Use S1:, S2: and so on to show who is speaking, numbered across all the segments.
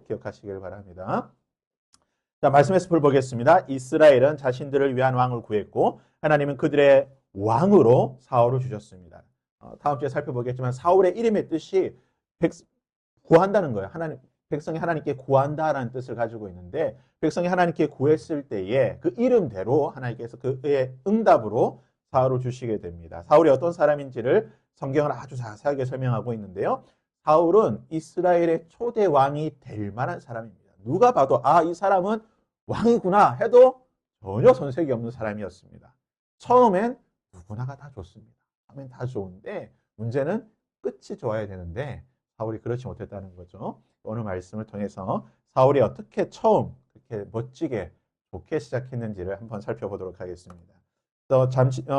S1: 기억하시길 바랍니다. 자, 말씀의 숲을 보겠습니다. 이스라엘은 자신들을 위한 왕을 구했고 하나님은 그들의 왕으로 사울을 주셨습니다. 다음 주에 살펴보겠지만 사울의 이름의 뜻이 구한다는 거예요. 백성이 하나님께 구한다라는 뜻을 가지고 있는데 백성이 하나님께 구했을 때에 그 이름대로 하나님께서 그의 응답으로 사울을 주시게 됩니다. 사울이 어떤 사람인지를 성경은 아주 자세하게 설명하고 있는데요. 사울은 이스라엘의 초대 왕이 될 만한 사람입니다. 누가 봐도 이 사람은 왕이구나 해도 전혀 손색이 없는 사람이었습니다. 처음엔 누구나가 다 좋습니다. 처음엔 다 좋은데 문제는 끝이 좋아야 되는데 사울이 그렇지 못했다는 거죠. 오늘 말씀을 통해서 사울이 어떻게 처음 그렇게 멋지게 좋게 시작했는지를 한번 살펴보도록 하겠습니다.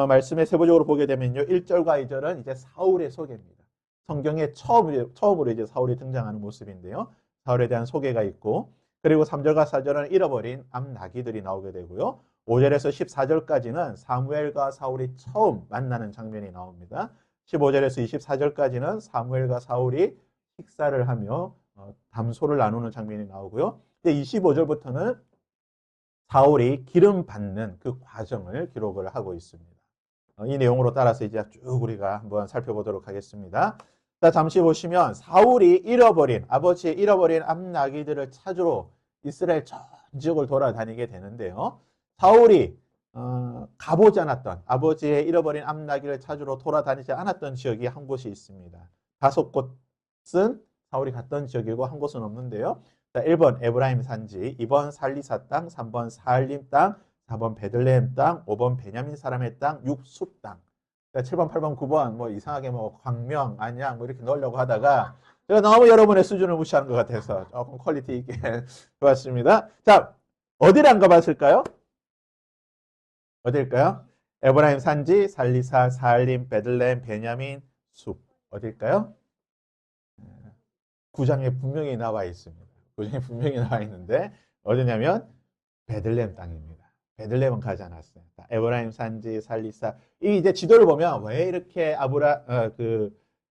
S1: 말씀에 세부적으로 보게 되면요. 1절과 2절은 이제 사울의 소개입니다. 성경에 처음으로 이제 사울이 등장하는 모습인데요. 사울에 대한 소개가 있고 그리고 3절과 4절은 잃어버린 암나귀들이 나오게 되고요. 5절에서 14절까지는 사무엘과 사울이 처음 만나는 장면이 나옵니다. 15절에서 24절까지는 사무엘과 사울이 식사를 하며 담소를 나누는 장면이 나오고요. 25절부터는 사울이 기름 받는 그 과정을 기록을 하고 있습니다. 이 내용으로 따라서 이제 쭉 우리가 한번 살펴보도록 하겠습니다. 자, 잠시 보시면 사울이 아버지의 잃어버린 암나귀들을 찾으러 이스라엘 전 지역을 돌아다니게 되는데요. 사울이 가보지 않았던 아버지의 잃어버린 암나귀를 찾으러 돌아다니지 않았던 지역이 한 곳이 있습니다. 5곳은 사울이 갔던 지역이고 한 곳은 없는데요. 자, 1번 에브라임 산지, 2번 살리사 땅, 3번 사알림 땅, 4번 베들레헴 땅, 5번 베냐민 사람의 땅, 6 숲 땅. 7번, 8번, 9번 뭐 이상하게 뭐 광명, 안양 뭐 이렇게 넣으려고 하다가 제가 너무 여러분의 수준을 무시하는 것 같아서 조금 퀄리티 있게 해봤습니다. 자, 어디를 안 가봤을까요? 어딜까요? 에브라임 산지, 살리사, 사알림, 베들레헴, 베냐민, 숲. 어딜까요? 9장에 분명히 나와 있습니다. 9장에 분명히 나와 있는데 어디냐면 베들레헴 땅입니다. 베들레헴은 가지 않았어요. 에브라임 산지, 살리사. 이 이제 지도를 보면 왜 이렇게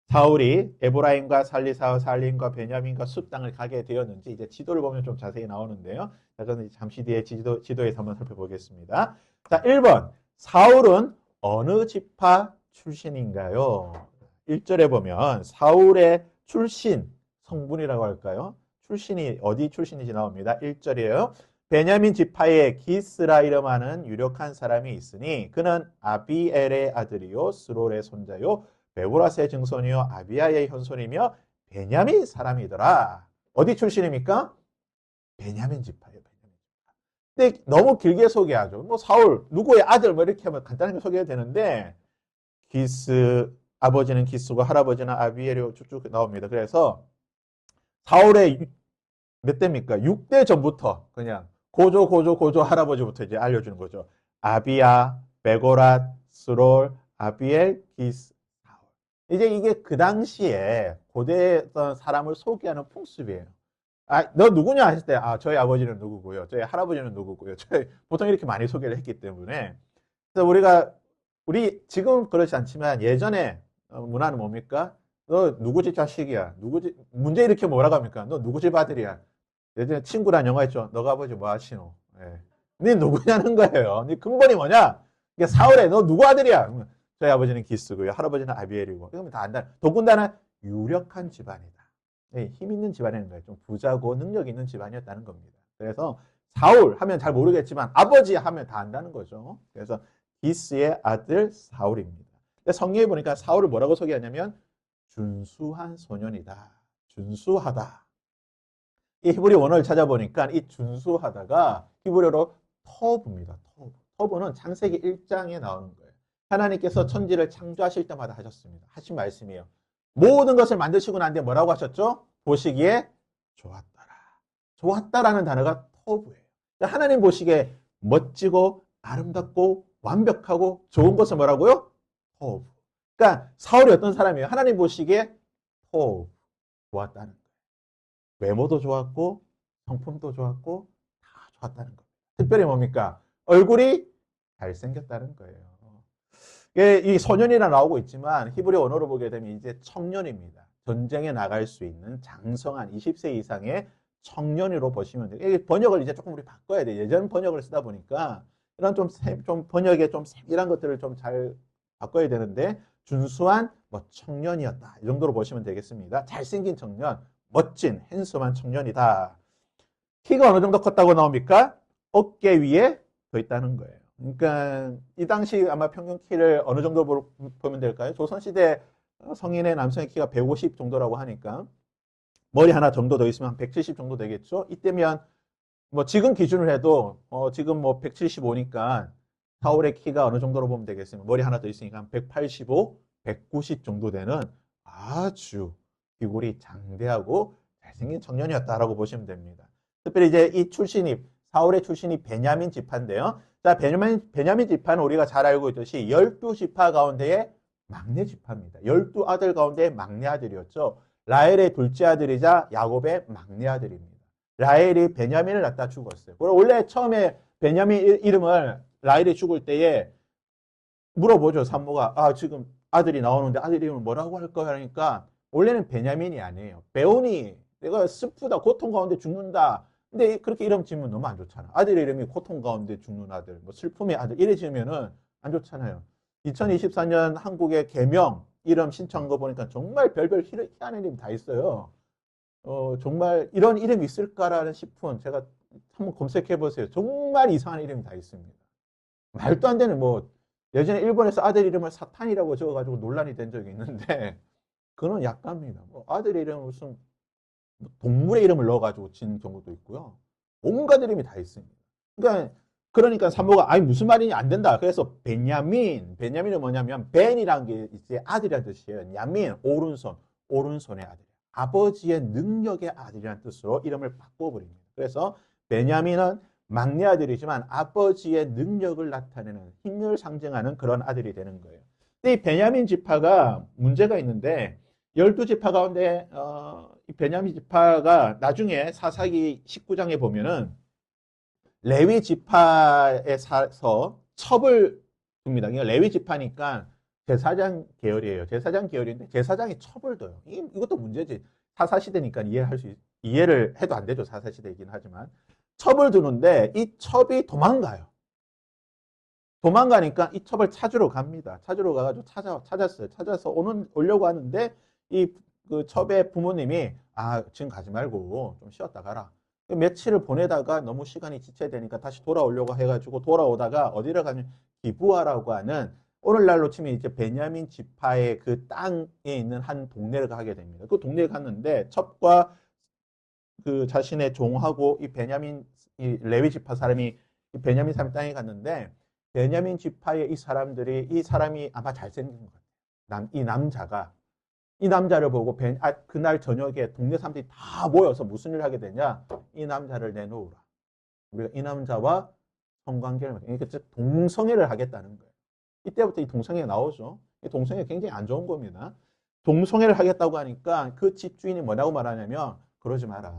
S1: 사울이 에브라임과 살리사와 살림과 베냐민과 숲 땅을 가게 되었는지 이제 지도를 보면 좀 자세히 나오는데요. 자, 저는 잠시 뒤에 지도에서 한번 살펴보겠습니다. 자, 1번. 사울은 어느 지파 출신인가요? 1절에 보면 사울의 출신, 성분이라고 할까요? 출신이 어디 출신인지 나옵니다. 1절이에요. 베냐민 지파의 기스라 이름하는 유력한 사람이 있으니 그는 아비엘의 아들이요 스롤의 손자요 베보라스의 증손이요 아비아의 현손이며 베냐민 사람이더라. 어디 출신입니까? 베냐민 지파예요. 베냐민 지파. 근데 너무 길게 소개하죠. 뭐 사울 누구의 아들 뭐 이렇게 하면 간단하게 소개해야 되는데 아버지는 기스고 할아버지는 아비엘이 쭉쭉 나옵니다. 그래서 사울의 몇 대입니까? 6대 전부터 그냥 고조 할아버지부터 이제 알려주는 거죠. 아비야, 베고랏, 스롤, 아비엘, 기스, 사울. 이제 이게 그 당시에 고대에 어떤 사람을 소개하는 풍습이에요. 너 누구냐 하실 때, 저희 아버지는 누구고요. 저희 할아버지는 누구고요. 보통 이렇게 많이 소개를 했기 때문에. 그래서 우리 지금 그렇지 않지만 예전에 문화는 뭡니까? 너 누구 집 자식이야? 문제 이렇게 뭐라고 합니까? 너 누구 집 아들이야? 예전에 친구란 영화 있죠. 너가 아버지 뭐 하시노? 예. 네 누구냐는 거예요. 네 근본이 뭐냐? 이게 사울에 너 누구 아들이야? 저희 아버지는 기스고요. 할아버지는 아비엘이고. 이러면 다 안다. 더군다나 유력한 집안이다. 예, 힘 있는 집안이라는 거예요. 좀 부자고 능력 있는 집안이었다는 겁니다. 그래서 사울 하면 잘 모르겠지만 아버지 하면 다 안다는 거죠. 그래서 기스의 아들 사울입니다. 근데 성경에 보니까 사울을 뭐라고 소개하냐면 준수한 소년이다. 준수하다. 이 히브리 원어를 찾아보니까 이 준수하다가 히브리어로 터브입니다. 터브는 창세기 1장에 나오는 거예요. 하나님께서 천지를 창조하실 때마다 하신 말씀이에요. 모든 것을 만드시고 난 뒤에 뭐라고 하셨죠? 보시기에 좋았더라. 좋았다라는 단어가 터브예요. 하나님 보시기에 멋지고 아름답고 완벽하고 좋은 것을 뭐라고요? 터브. 그러니까 사울이 어떤 사람이에요? 하나님 보시기에 터브. 좋았다는 거예요. 외모도 좋았고 성품도 좋았고 다 좋았다는 겁니다. 특별히 뭡니까? 얼굴이 잘생겼다는 거예요. 이 소년이라 나오고 있지만 히브리 언어로 보게 되면 이제 청년입니다. 전쟁에 나갈 수 있는 장성한 20세 이상의 청년이로 보시면 돼요. 이게 번역을 이제 조금 우리 바꿔야 돼요. 예전 번역을 쓰다 보니까 이런 좀 번역에 좀 세밀한 것들을 좀 잘 바꿔야 되는데 준수한 뭐 청년이었다. 이 정도로 보시면 되겠습니다. 잘생긴 청년, 멋진 핸섬한 청년이다. 키가 어느 정도 컸다고 나옵니까? 어깨 위에 더 있다는 거예요. 그러니까 이 당시 아마 평균 키를 어느 정도 보면 될까요? 조선시대 성인의 남성의 키가 150 정도라고 하니까 머리 하나 정도 더 있으면 한 170 정도 되겠죠? 이때면 뭐 지금 기준으로 해도 지금 뭐 175니까 사울의 키가 어느 정도로 보면 되겠습니까? 머리 하나 더 있으니까 한 185, 190 정도 되는 아주 비골이 장대하고 잘생긴 청년이었다라고 보시면 됩니다. 특별히 이제 이 출신이 사울의 출신이 베냐민 지파인데요. 자, 베냐민 지파는 우리가 잘 알고 있듯이 12지파 가운데의 막내 지파입니다. 12아들 가운데 막내 아들이었죠. 라헬의 둘째 아들이자 야곱의 막내 아들입니다. 라헬이 베냐민을 낳다 죽었어요. 원래 처음에 베냐민 이름을 라헬이 죽을 때에 물어보죠. 산모가 지금 아들이 나오는데 아들 이름을 뭐라고 할 거야 하니까 원래는 베냐민이 아니에요. 베오니 내가 슬프다 고통 가운데 죽는다. 근데 그렇게 이름 지으면 너무 안 좋잖아. 아들 이름이 고통 가운데 죽는 아들, 뭐 슬픔의 아들 이래 지으면은 안 좋잖아요. 2024년 한국의 계명 이름 신청한 거 보니까 정말 별별 희한한 이름이 다 있어요. 정말 이런 이름이 있을까라는 싶은 제가 한번 검색해 보세요. 정말 이상한 이름이 다 있습니다. 말도 안 되는 뭐 예전에 일본에서 아들 이름을 사탄이라고 적어가지고 논란이 된 적이 있는데 그건 약간입니다. 뭐 아들 이름 무슨 동물의 이름을 넣어가지고 진 경우도 있고요. 온갖 이름이 다 있습니다. 그러니까 산모가 무슨 말이냐 안 된다. 그래서 베냐민은 뭐냐면 벤이라는 게 이제 아들이라는 뜻이에요. 야민 오른손의 아들. 아버지의 능력의 아들이라는 뜻으로 이름을 바꿔버립니다. 그래서 베냐민은 막내 아들이지만 아버지의 능력을 나타내는 힘을 상징하는 그런 아들이 되는 거예요. 근데 이 베냐민 지파가 문제가 있는데 12지파 가운데 이 베냐민 지파가 나중에 사사기 19장에 보면은 레위 지파에 사서 첩을 둡니다. 그러니까 레위 지파니까 제사장 계열이에요. 제사장 계열인데 제사장이 첩을 둬요. 이것도 문제지. 사사시대니까 이해를 해도 안 되죠. 사사시대이긴 하지만. 첩을 두는데 이 첩이 도망가요. 도망가니까 이 첩을 찾으러 갑니다. 찾으러 가가지고 찾았어요. 찾아서 오려고 하는데 그 첩의 부모님이 지금 가지 말고 좀 쉬었다 가라. 며칠을 보내다가 너무 시간이 지체되니까 다시 돌아오려고 해가지고 돌아오다가 어디를 가면 기부하라고 하는 오늘날로 치면 이제 베냐민 지파의 그 땅에 있는 한 동네를 가게 됩니다. 그 동네에 갔는데 첩과 그 자신의 종하고 이 레위 지파 사람이 이 베냐민 사람 땅에 갔는데 베냐민 지파의 이 사람이 아마 잘생긴 것 같아요. 이 남자를 보고 그날 저녁에 동네 사람들이 다 모여서 무슨 일을 하게 되냐? 이 남자를 내놓으라. 우리가 이 남자와 성관계를 그러니까 동성애를 하겠다는 거예요. 이때부터 이 동성애가 나오죠. 이 동성애가 굉장히 안 좋은 겁니다. 동성애를 하겠다고 하니까 그 집주인이 뭐라고 말하냐면 그러지 마라.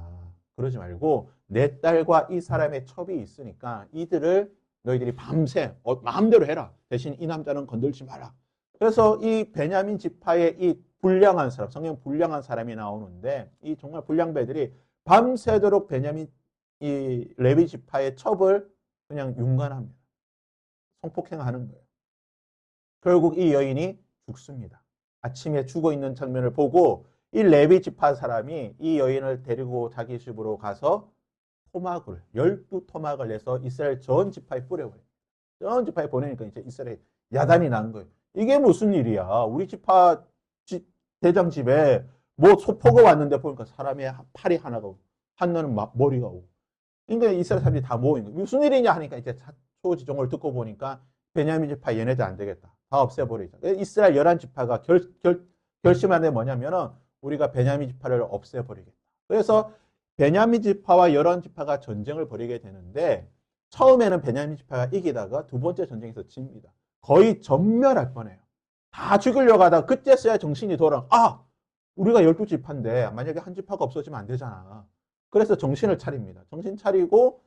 S1: 그러지 말고 내 딸과 이 사람의 첩이 있으니까 이들을 너희들이 밤새 마음대로 해라. 대신 이 남자는 건들지 마라. 그래서 이 베냐민 지파의 이 불량한 사람, 성경 불량한 사람이 나오는데 이 정말 불량배들이 밤새도록 베냐민 이 레위 지파의 첩을 그냥 윤관합니다. 성폭행하는 거예요. 결국 이 여인이 죽습니다. 아침에 죽어 있는 장면을 보고 이 레위 지파 사람이 이 여인을 데리고 자기 집으로 가서 12토막을 내서 이스라엘 전 지파에 뿌려버려요. 전 지파에 보내니까 이제 이스라엘 야단이 난 거예요. 이게 무슨 일이야? 우리 지파 대장 집에 뭐 소포가 왔는데 보니까 사람의 팔이 하나가 오고 한나는 머리가 오고. 그러니까 이스라엘 사람들이 다 모인 거예요. 무슨 일이냐 하니까 이제 초지종을 듣고 보니까 베냐민 지파 얘네들 안 되겠다. 다 없애버리자. 이스라엘 11지파가 결심한 게 뭐냐면은 우리가 베냐민 지파를 없애버리겠다. 그래서 베냐민 지파와 11지파가 전쟁을 벌이게 되는데 처음에는 베냐민 지파가 이기다가 두 번째 전쟁에서 집니다. 거의 전멸할 뻔해요. 다 죽이려고 하다가 그때서야 정신이 돌아. 우리가 12지파인데 만약에 한 지파가 없어지면 안 되잖아. 그래서 정신을 차립니다. 정신 차리고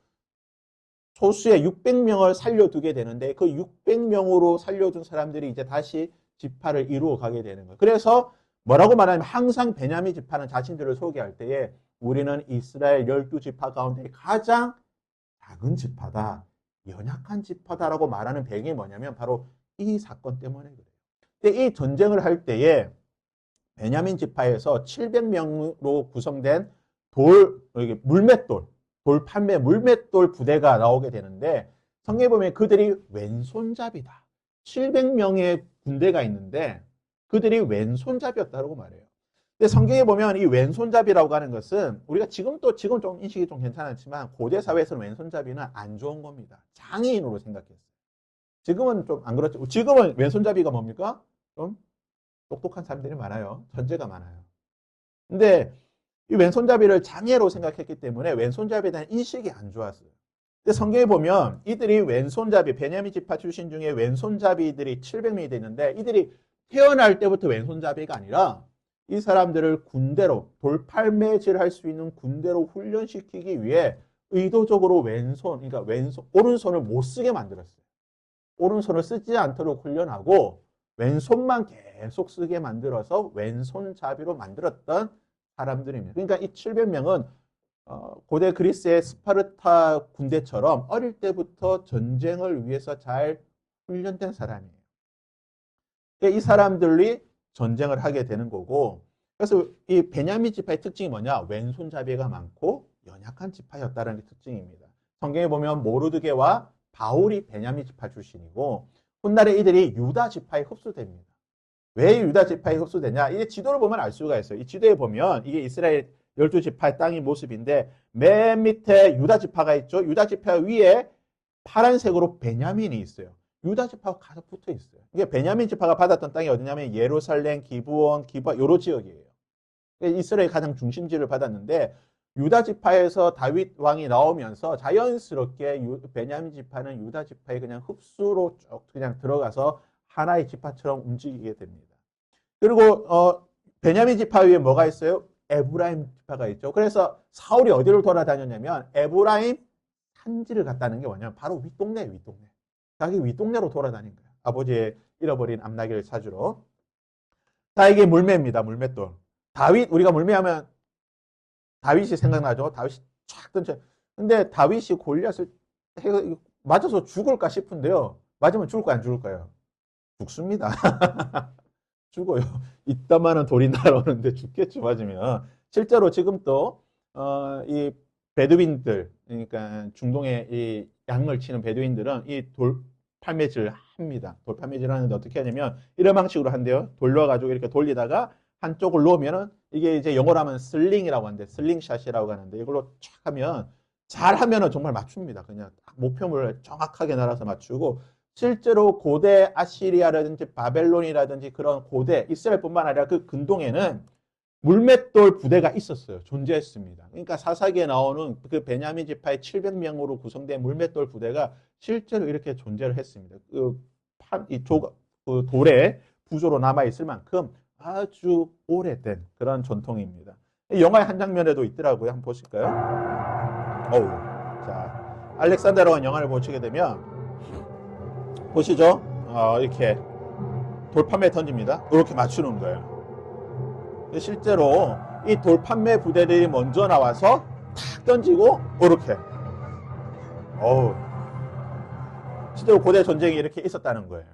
S1: 소수의 600명을 살려두게 되는데 그 600명으로 살려둔 사람들이 이제 다시 지파를 이루어 가게 되는 거예요. 그래서 뭐라고 말하냐면 항상 베냐민 지파는 자신들을 소개할 때에 우리는 이스라엘 12지파 가운데 가장 작은 지파다, 연약한 지파다라고 말하는 배경이 뭐냐면 바로 이 사건 때문에 그래요. 근데 이 전쟁을 할 때에 베냐민 지파에서 700명으로 구성된 물맷돌, 돌판매 물맷돌 부대가 나오게 되는데 성경에 보면 그들이 왼손잡이다. 700명의 군대가 있는데 그들이 왼손잡이였다고 말해요. 근데 성경에 보면 이 왼손잡이라고 하는 것은 우리가 지금 좀 인식이 좀 괜찮았지만 고대 사회에서는 왼손잡이는 안 좋은 겁니다. 장애인으로 생각했어요. 지금은 좀 안 그렇죠. 지금은 왼손잡이가 뭡니까? 좀 똑똑한 사람들이 많아요. 천재가 많아요. 근데 이 왼손잡이를 장애로 생각했기 때문에 왼손잡이에 대한 인식이 안 좋았어요. 근데 성경에 보면 이들이 왼손잡이, 베냐민 지파 출신 중에 왼손잡이들이 700명이 되는데 이들이 태어날 때부터 왼손잡이가 아니라 이 사람들을 군대로 돌팔매질 할 수 있는 군대로 훈련시키기 위해 의도적으로 그러니까 오른손을 못 쓰게 만들었어요. 오른손을 쓰지 않도록 훈련하고 왼손만 계속 쓰게 만들어서 왼손잡이로 만들었던 사람들입니다. 그러니까 이 700명은 고대 그리스의 스파르타 군대처럼 어릴 때부터 전쟁을 위해서 잘 훈련된 사람이에요. 이 사람들이 전쟁을 하게 되는 거고, 그래서 이 베냐민 지파의 특징이 뭐냐? 왼손잡이가 많고 연약한 지파였다는 게 특징입니다. 성경에 보면 모르드게와 바울이 베냐민 지파 출신이고 훗날에 이들이 유다 지파에 흡수됩니다. 왜 유다 지파에 흡수되냐? 이게 지도를 보면 알 수가 있어요. 이 지도에 보면 이게 이스라엘 12지파의 땅의 모습인데 맨 밑에 유다 지파가 있죠. 유다 지파 위에 파란색으로 베냐민이 있어요. 유다 지파가 가서 붙어 있어요. 이게 베냐민 지파가 받았던 땅이 어디냐면 예루살렘, 기브온, 기브아 요런 지역이에요. 이스라엘 가장 중심지를 받았는데 유다 지파에서 다윗 왕이 나오면서 자연스럽게 베냐민 지파는 유다 지파에 그냥 흡수로 쭉 그냥 들어가서 하나의 지파처럼 움직이게 됩니다. 그리고 베냐민 지파 위에 뭐가 있어요? 에브라임 지파가 있죠. 그래서 사울이 어디를 돌아다녔냐면 에브라임 산지를 갔다는 게 뭐냐면 바로 윗동네예요. 윗동네. 자기 윗동네로 돌아다닌 거예요. 아버지의 잃어버린 암나귀를 찾으러. 자, 이게 물매입니다. 물맷돌. 우리가 물매하면 다윗이 생각나죠. 다윗이 쫙 던져. 근데 다윗이 골리앗을 맞아서 죽을까 싶은데요. 맞으면 죽을까요? 안 죽을까요? 죽습니다. 죽어요. 이따만한 돌이 날아오는데 죽겠죠, 맞으면. 실제로 지금도 이 베두인들, 그러니까 중동의 이 양을 치는 베두인들은 이 돌팔매질을 합니다. 돌팔매질을 하는데 어떻게 하냐면 이런 방식으로 한대요. 돌려가지고 이렇게 돌리다가 한쪽을 놓으면은 이게 이제 영어로 하면 슬링이라고 하는데 슬링샷이라고 하는데 이걸로 촥 하면 잘하면은 정말 맞춥니다. 그냥 목표물을 정확하게 날아서 맞추고 실제로 고대 아시리아라든지 바벨론이라든지 그런 고대 이스라엘뿐만 아니라 그 근동에는 물맷돌 부대가 있었어요. 존재했습니다. 그러니까 사사기에 나오는 그 베냐민 지파의 700명으로 구성된 물맷돌 부대가 실제로 이렇게 존재를 했습니다. 그 돌의 부조로 남아있을 만큼 아주 오래된 그런 전통입니다. 영화의 한 장면에도 있더라고요. 한번 보실까요? 자, 알렉산더라는 영화를 보시게 되면 보시죠. 이렇게 돌판매 던집니다. 이렇게 맞추는 거예요. 실제로 이 돌판매 부대들이 먼저 나와서 탁 던지고 이렇게. 실제로 고대 전쟁이 이렇게 있었다는 거예요.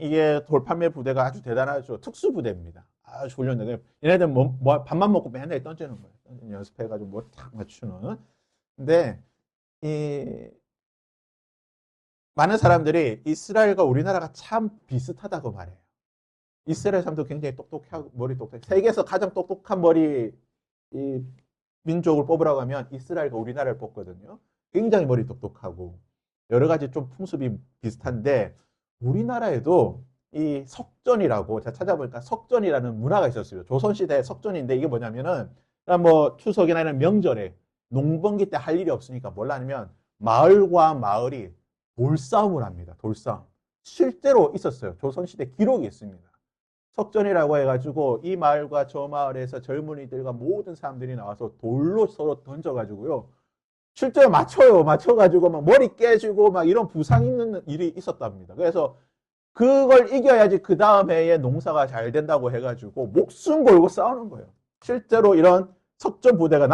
S1: 이게 돌판매 부대가 아주 대단하죠. 특수부대입니다. 아주 훈련돼. 얘네들 밥만 먹고 맨날 던지는 거예요. 연습해가지고 뭘 탁 맞추는. 근데 많은 사람들이 이스라엘과 우리나라가 참 비슷하다고 말해요. 이스라엘 사람도 굉장히 똑똑하고 머리 똑똑해. 세계에서 가장 똑똑한 이 민족을 뽑으라고 하면 이스라엘과 우리나라를 뽑거든요. 굉장히 머리 똑똑하고 여러 가지 좀 풍습이 비슷한데 우리나라에도 이 석전이라고 제가 찾아보니까 석전이라는 문화가 있었어요. 조선시대 석전인데 이게 뭐냐면은 뭐 추석이나 이런 명절에 농번기 때 할 일이 없으니까 뭘 하냐면 마을과 마을이 돌싸움을 합니다. 돌싸움. 실제로 있었어요. 조선시대 기록이 있습니다. 석전이라고 해가지고 이 마을과 저 마을에서 젊은이들과 모든 사람들이 나와서 돌로 서로 던져가지고요. 실제로 맞춰가지고 막 머리 깨지고 막 이런 부상 있는 일이 있었답니다. 그래서 그걸 이겨야지 그 다음 해에 농사가 잘 된다고 해가지고 목숨 걸고 싸우는 거예요. 실제로 이런 석전 부대가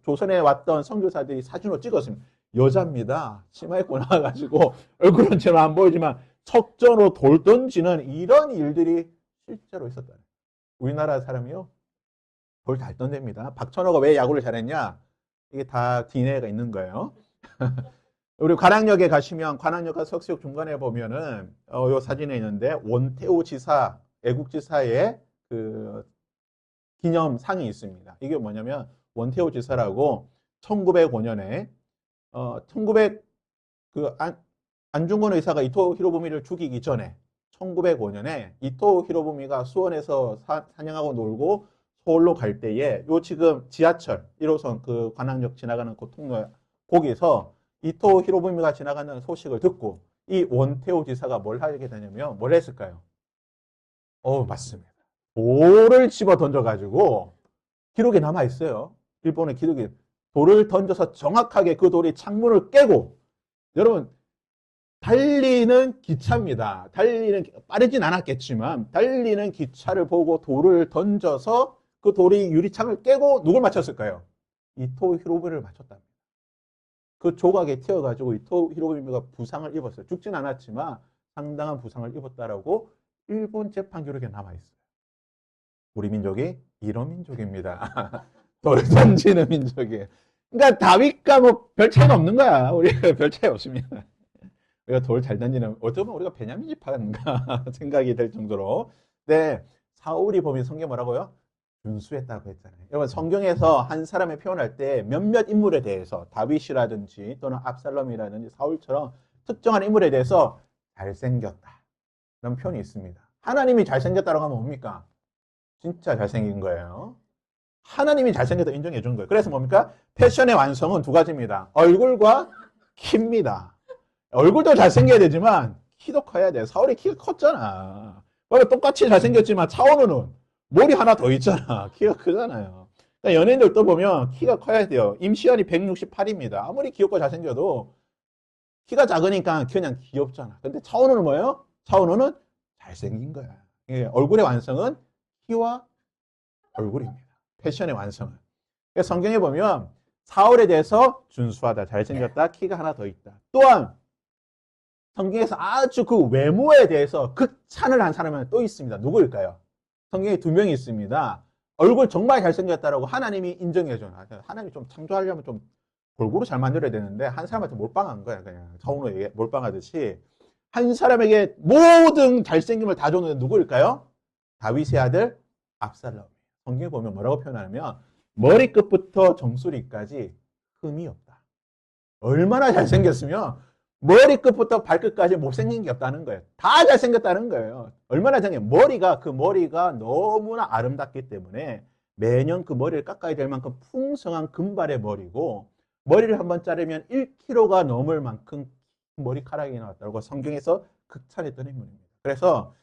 S1: 조선에 왔던 선교사들이 사진으로 찍었습니다. 여자입니다. 치마 입고 나와가지고 얼굴은 제가 안 보이지만 석전으로 돌 던지는 이런 일들이 실제로 있었다. 우리나라 사람이요. 돌 잘 던집니다. 박찬호가 왜 야구를 잘했냐? 이게 다 DNA가 있는 거예요. 우리 관악역에 가시면 관악역과 석시역 중간에 보면은 요 사진에 있는데 원태우 지사, 애국지사의 그 기념상이 있습니다. 이게 뭐냐면 원태우 지사라고 1905년에 1900 안중근 의사가 이토 히로부미를 죽이기 전에 1905년에 이토 히로부미가 수원에서 사냥하고 놀고 서울로 갈 때에 요 지금 지하철 1호선 그 관악역 지나가는 그 통로 거기서 이토 히로부미가 지나가는 소식을 듣고 이 원태우 지사가 뭘 하게 되냐면 뭘 했을까요? 맞습니다. 돌을 집어 던져가지고 기록이 남아 있어요. 일본의 기록이 돌을 던져서 정확하게 그 돌이 창문을 깨고 여러분 달리는 기차입니다. 빠르진 않았겠지만 달리는 기차를 보고 돌을 던져서 그 돌이 유리창을 깨고 누굴 맞췄을까요? 이토 히로부미를 맞췄답니다. 그 조각에 튀어가지고 이토 히로부미가 부상을 입었어요. 죽진 않았지만 상당한 부상을 입었다라고 일본 재판 기록에 남아있어요. 우리 민족이 이런 민족입니다. 돌 던지는 민족이에요. 그러니까 다윗과 뭐 별 차이가 없는 거야. 우리가 별 차이 없습니다. 우리가 돌 잘 던지는, 어떻게 보면 우리가 베냐민 지파인가 생각이 될 정도로. 네, 사울이 보면 성경 뭐라고요? 준수했다고 했잖아요. 여러분 성경에서 한 사람의 표현할 때 몇몇 인물에 대해서 다윗이라든지 또는 압살롬이라든지 사울처럼 특정한 인물에 대해서 잘생겼다 이런 표현이 있습니다. 하나님이 잘생겼다고 하면 뭡니까? 진짜 잘생긴 거예요. 하나님이 잘생겼다 인정해 준 거예요. 그래서 뭡니까? 패션의 완성은 두 가지입니다. 얼굴과 키입니다. 얼굴도 잘생겨야 되지만 키도 커야 돼요. 사울이 키가 컸잖아. 똑같이 잘생겼지만 차은우는 머리 하나 더 있잖아. 키가 크잖아요. 그러니까 연예인들 또 보면 키가 커야 돼요. 임시완이 168입니다. 아무리 귀엽고 잘생겨도 키가 작으니까 그냥 귀엽잖아. 근데 차은우는 뭐예요? 차은우는 잘생긴 거야. 얼굴의 완성은 키와 얼굴입니다. 패션의 완성은. 그러니까 성경에 보면 사울에 대해서 준수하다, 잘생겼다, 키가 하나 더 있다. 또한 성경에서 아주 그 외모에 대해서 극찬을 한 사람은 또 있습니다. 누구일까요? 성경에 두 명이 있습니다. 얼굴 정말 잘생겼다라고 하나님이 인정해줘요. 하나님이 좀 창조하려면 좀 골고루 잘 만들어야 되는데 한 사람한테 몰빵한 거야. 그냥 차은우에게 몰빵하듯이 한 사람에게 모든 잘생김을 다 줬는데 누구일까요? 다윗의 아들 압살롬. 성경에 보면 뭐라고 표현하냐면 머리끝부터 정수리까지 흠이 없다. 얼마나 잘생겼으면 머리끝부터 발끝까지 못생긴 게 없다는 거예요. 다 잘생겼다는 거예요. 얼마나 잘생겨. 그 머리가 너무나 아름답기 때문에 매년 그 머리를 깎아야 될 만큼 풍성한 금발의 머리고 머리를 한번 자르면 1kg가 넘을 만큼 머리카락이 나왔다고 성경에서 극찬했던 인물입니다. 그래서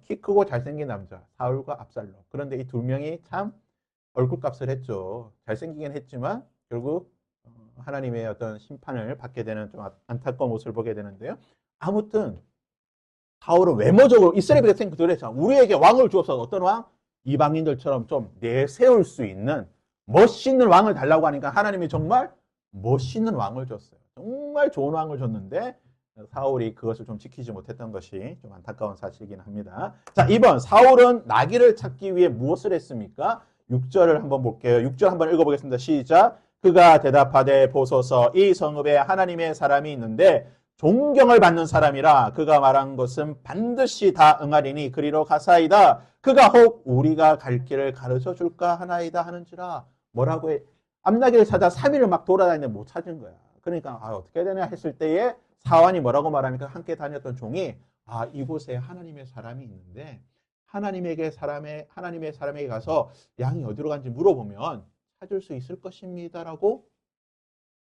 S1: 키 크고 잘생긴 남자 사울과 압살롬. 그런데 이 두 명이 참 얼굴값을 했죠. 잘생기긴 했지만 결국 하나님의 어떤 심판을 받게 되는 좀 안타까운 모습을 보게 되는데요. 아무튼 사울은 외모적으로 이스라엘 백성들이 우리에게 왕을 주옵소서. 어떤 왕? 이방인들처럼 좀 내세울 수 있는 멋있는 왕을 달라고 하니까 하나님이 정말 멋있는 왕을 줬어요. 정말 좋은 왕을 줬는데 사울이 그것을 좀 지키지 못했던 것이 좀 안타까운 사실이긴 합니다. 자, 2번 사울은 나귀를 찾기 위해 무엇을 했습니까? 6절을 한번 볼게요. 6절 한번 읽어보겠습니다. 시작. 그가 대답하되 보소서 이 성읍에 하나님의 사람이 있는데 존경을 받는 사람이라 그가 말한 것은 반드시 다 응하리니 그리로 가사이다. 그가 혹 우리가 갈 길을 가르쳐 줄까 하나이다 하는지라. 뭐라고 해? 암나귀를 찾아 3일을 막 돌아다니는데 못 찾은 거야. 그러니까 어떻게 되냐 했을 때에 사환이 뭐라고 말합니까? 함께 다녔던 종이 이곳에 하나님의 사람이 있는데 하나님의 사람에게 가서 양이 어디로 간지 물어보면 찾을 수 있을 것입니다라고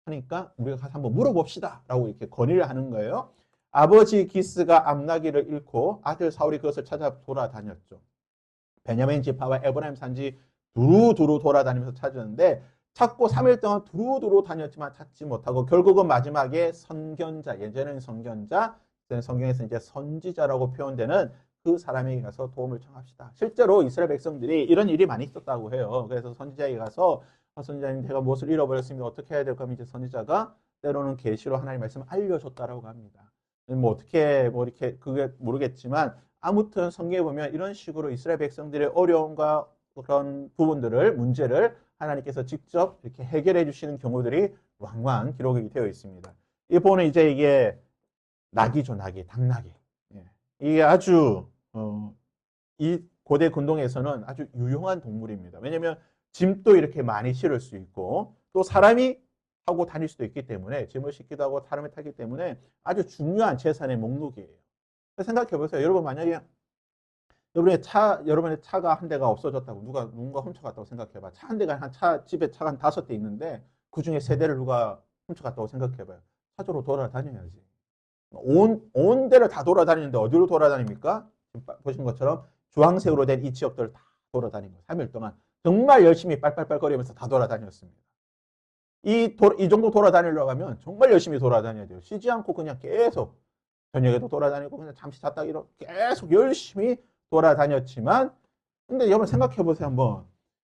S1: 하니까 우리가 가서 한번 물어봅시다 라고 이렇게 건의를 하는 거예요. 아버지 기스가 암나귀를 잃고 아들 사울이 그것을 찾아 돌아다녔죠. 베냐민 지파와 에브라임 산지 두루두루 돌아다니면서 찾았는데 찾고 3일 동안 두루두루 다녔지만 찾지 못하고 결국은 마지막에 선견자, 예전에는 선견자, 성경에서 이제 선지자라고 표현되는 그 사람에게 가서 도움을 청합시다. 실제로 이스라엘 백성들이 이런 일이 많이 있었다고 해요. 그래서 선지자에게 가서 선지자님 제가 무엇을 잃어버렸습니다. 어떻게 해야 될까 하면 이제 선지자가 때로는 계시로 하나님의 말씀을 알려줬다라고 합니다. 뭐 어떻게 뭐 이렇게 그게 모르겠지만 아무튼 성경에 보면 이런 식으로 이스라엘 백성들의 어려움과 그런 부분들을 문제를 하나님께서 직접 이렇게 해결해 주시는 경우들이 왕왕 기록이 되어 있습니다. 이 보는 이제 이게 낙이죠, 낙이, 당나귀. 예. 이게 아주 이 고대 근동에서는 아주 유용한 동물입니다. 왜냐하면 짐도 이렇게 많이 실을 수 있고 또 사람이 타고 다닐 수도 있기 때문에 짐을 싣기도 하고 사람이 타기 때문에 아주 중요한 재산의 목록이에요. 생각해 보세요. 여러분 만약에 여러분의 차가 한 대가 없어졌다고 누군가 훔쳐갔다고 생각해봐. 차 한 대가 집에 차가 한 5대 있는데 그 중에 3대를 누가 훔쳐갔다고 생각해봐요. 차주로 돌아다녀야지. 온 데를 다 돌아다니는데 어디로 돌아다닙니까? 지금 보신 것처럼 주황색으로 된 이 지역들을 다 돌아다닌 거예요. 3일 동안. 정말 열심히 빨빨빨거리면서 다 돌아다녔습니다. 이 정도 돌아다니려고 하면 정말 열심히 돌아다녀야 돼요. 쉬지 않고 그냥 계속 저녁에도 돌아다니고 그냥 잠시 잤다 이렇게 계속 열심히 돌아다녔지만 근데 여러분 생각해 보세요 한번.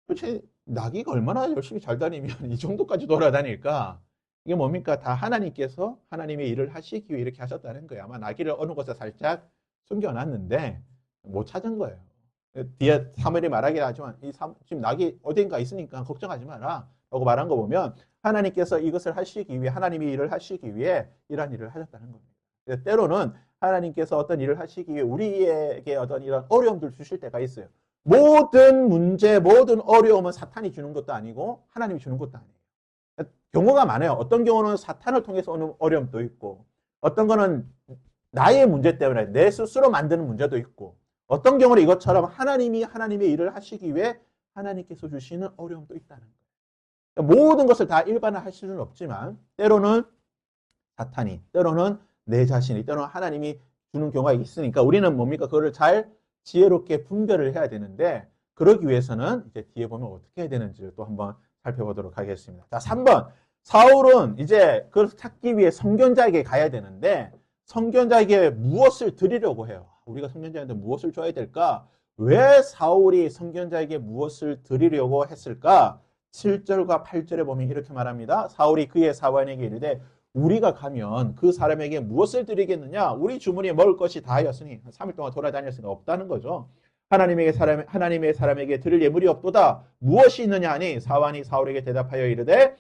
S1: 도대체 나귀가 얼마나 열심히 잘 다니면 이 정도까지 돌아다닐까? 이게 뭡니까? 다 하나님께서 하나님의 일을 하시기 위해 이렇게 하셨다는 거예요. 아마 나귀를 어느 곳에 살짝 숨겨놨는데 못 찾은 거예요. 뒤에 사무엘이 말하긴 하지만 지금 나귀 어딘가 있으니까 걱정하지 마라 라고 말한 거 보면 하나님께서 이것을 하시기 위해 하나님의 일을 하시기 위해 이러한 일을 하셨다는 겁니다. 때로는 하나님께서 어떤 일을 하시기 위해 우리에게 어떤 이런 어려움들 주실 때가 있어요. 모든 문제, 모든 어려움은 사탄이 주는 것도 아니고 하나님이 주는 것도 아니에요. 경우가 많아요. 어떤 경우는 사탄을 통해서 오는 어려움도 있고 어떤 거는 나의 문제 때문에 내 스스로 만드는 문제도 있고 어떤 경우는 이것처럼 하나님이 하나님의 일을 하시기 위해 하나님께서 주시는 어려움도 있다는 거예요. 그러니까 모든 것을 다 일반화할 수는 없지만 때로는 사탄이, 때로는 내 자신이, 때로는 하나님이 주는 경우가 있으니까 우리는 뭡니까? 그거를 잘 지혜롭게 분별을 해야 되는데 그러기 위해서는 이제 뒤에 보면 어떻게 해야 되는지를 또 한번 살펴보도록 하겠습니다. 자, 3번. 사울은 이제 그걸 찾기 위해 선견자에게 가야 되는데 선견자에게 무엇을 드리려고 해요? 우리가 선견자한테 무엇을 줘야 될까? 왜 사울이 선견자에게 무엇을 드리려고 했을까? 7절과 8절에 보면 이렇게 말합니다. 사울이 그의 사관에게 이르되 우리가 가면 그 사람에게 무엇을 드리겠느냐? 우리 주머니에 먹을 것이 다하였으니 3일 동안 돌아다녔으니까 없다는 거죠. 하나님의 사람에게 드릴 예물이 없도다. 무엇이 있느냐 하니 사환이 사울에게 대답하여 이르되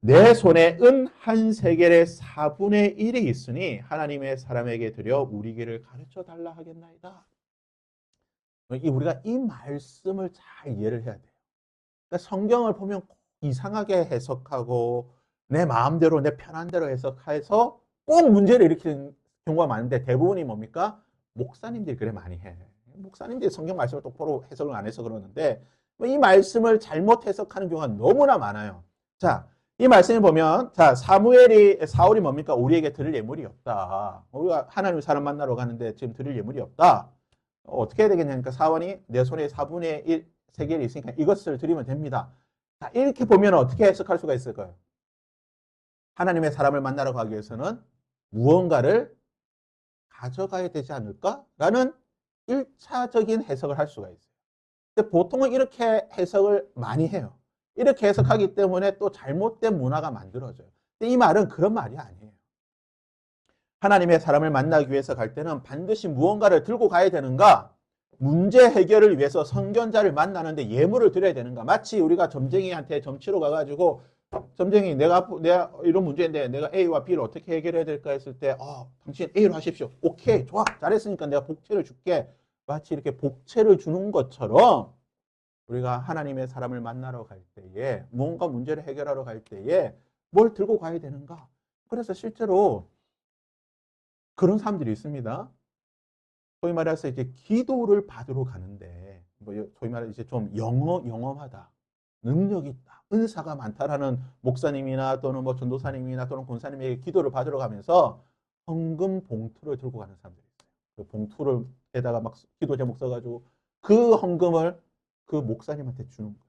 S1: 내 손에 은 한 세겔의 4분의 1이 있으니 하나님의 사람에게 드려 우리 길을 가르쳐 달라 하겠나이다. 우리가 이 말씀을 잘 이해를 해야 돼요. 그러니까 성경을 보면 이상하게 해석하고 내 마음대로 내 편한 대로 해석해서 꼭 문제를 일으키는 경우가 많은데 대부분이 뭡니까? 목사님들이 그래 많이 해. 목사님들이 성경 말씀을 똑바로 해석을 안 해서 그러는데 이 말씀을 잘못 해석하는 경우가 너무나 많아요. 자, 이 말씀에 보면 자 사울이 뭡니까? 우리에게 드릴 예물이 없다. 우리가 하나님 사람 만나러 가는데 지금 드릴 예물이 없다. 어떻게 해야 되겠냐니까 사원이 내 손에 4분의 1 세겔이 있으니까 이것을 드리면 됩니다. 자, 이렇게 보면 어떻게 해석할 수가 있을까요? 하나님의 사람을 만나러 가기 위해서는 무언가를 가져가야 되지 않을까라는 1차적인 해석을 할 수가 있어요. 근데 보통은 이렇게 해석을 많이 해요. 이렇게 해석하기 때문에 또 잘못된 문화가 만들어져요. 근데 이 말은 그런 말이 아니에요. 하나님의 사람을 만나기 위해서 갈 때는 반드시 무언가를 들고 가야 되는가? 문제 해결을 위해서 선견자를 만나는데 예물을 드려야 되는가? 마치 우리가 점쟁이한테 점치러 가가지고 점쟁이 내가 이런 문제인데 내가 A와 B를 어떻게 해결해야 될까 했을 때 당신 A로 하십시오. 오케이 좋아 잘했으니까 내가 복채를 줄게. 마치 이렇게 복채를 주는 것처럼 우리가 하나님의 사람을 만나러 갈 때에 무언가 문제를 해결하러 갈 때에 뭘 들고 가야 되는가? 그래서 실제로 그런 사람들이 있습니다. 소위 말해서 이제 기도를 받으러 가는데 소위 말해서 이제 좀 영험하다, 능력이 있다, 은사가 많다라는 목사님이나 또는 뭐 전도사님이나 또는 권사님에게 기도를 받으러 가면서 헌금 봉투를 들고 가는 사람들이 있어요. 그 봉투를에다가 막 기도 제목 써가지고 그 헌금을 그 목사님한테 주는 거예요.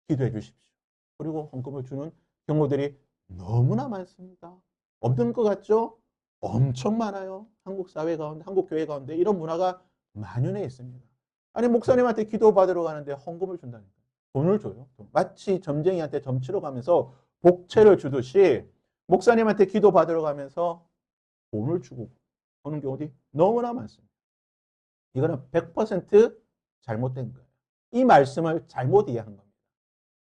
S1: 기도해 주십시오. 그리고 헌금을 주는 경우들이 너무나 많습니다. 없는 것 같죠? 엄청 많아요. 한국 사회 가운데, 한국 교회 가운데 이런 문화가 만연해 있습니다. 아니 목사님한테 기도 받으러 가는데 헌금을 준다니까. 돈을 줘요. 마치 점쟁이한테 점치러 가면서 복채를 주듯이 목사님한테 기도 받으러 가면서 돈을 주고 오는 경우들이 너무나 많습니다. 이거는 100% 잘못된 거예요. 이 말씀을 잘못 이해한 겁니다.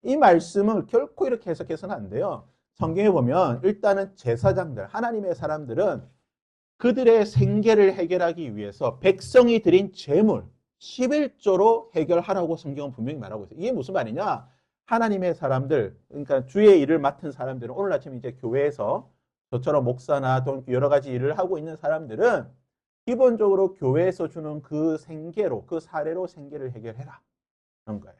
S1: 이 말씀을 결코 이렇게 해석해서는 안 돼요. 성경에 보면 일단은 제사장들, 하나님의 사람들은 그들의 생계를 해결하기 위해서 백성이 드린 재물, 11조로 해결하라고 성경은 분명히 말하고 있어요. 이게 무슨 말이냐? 하나님의 사람들, 그러니까 주의 일을 맡은 사람들은 오늘 아침 이제 교회에서 저처럼 목사나 또 여러 가지 일을 하고 있는 사람들은 기본적으로 교회에서 주는 그 생계로, 그 사례로 생계를 해결해라. 그런 거예요.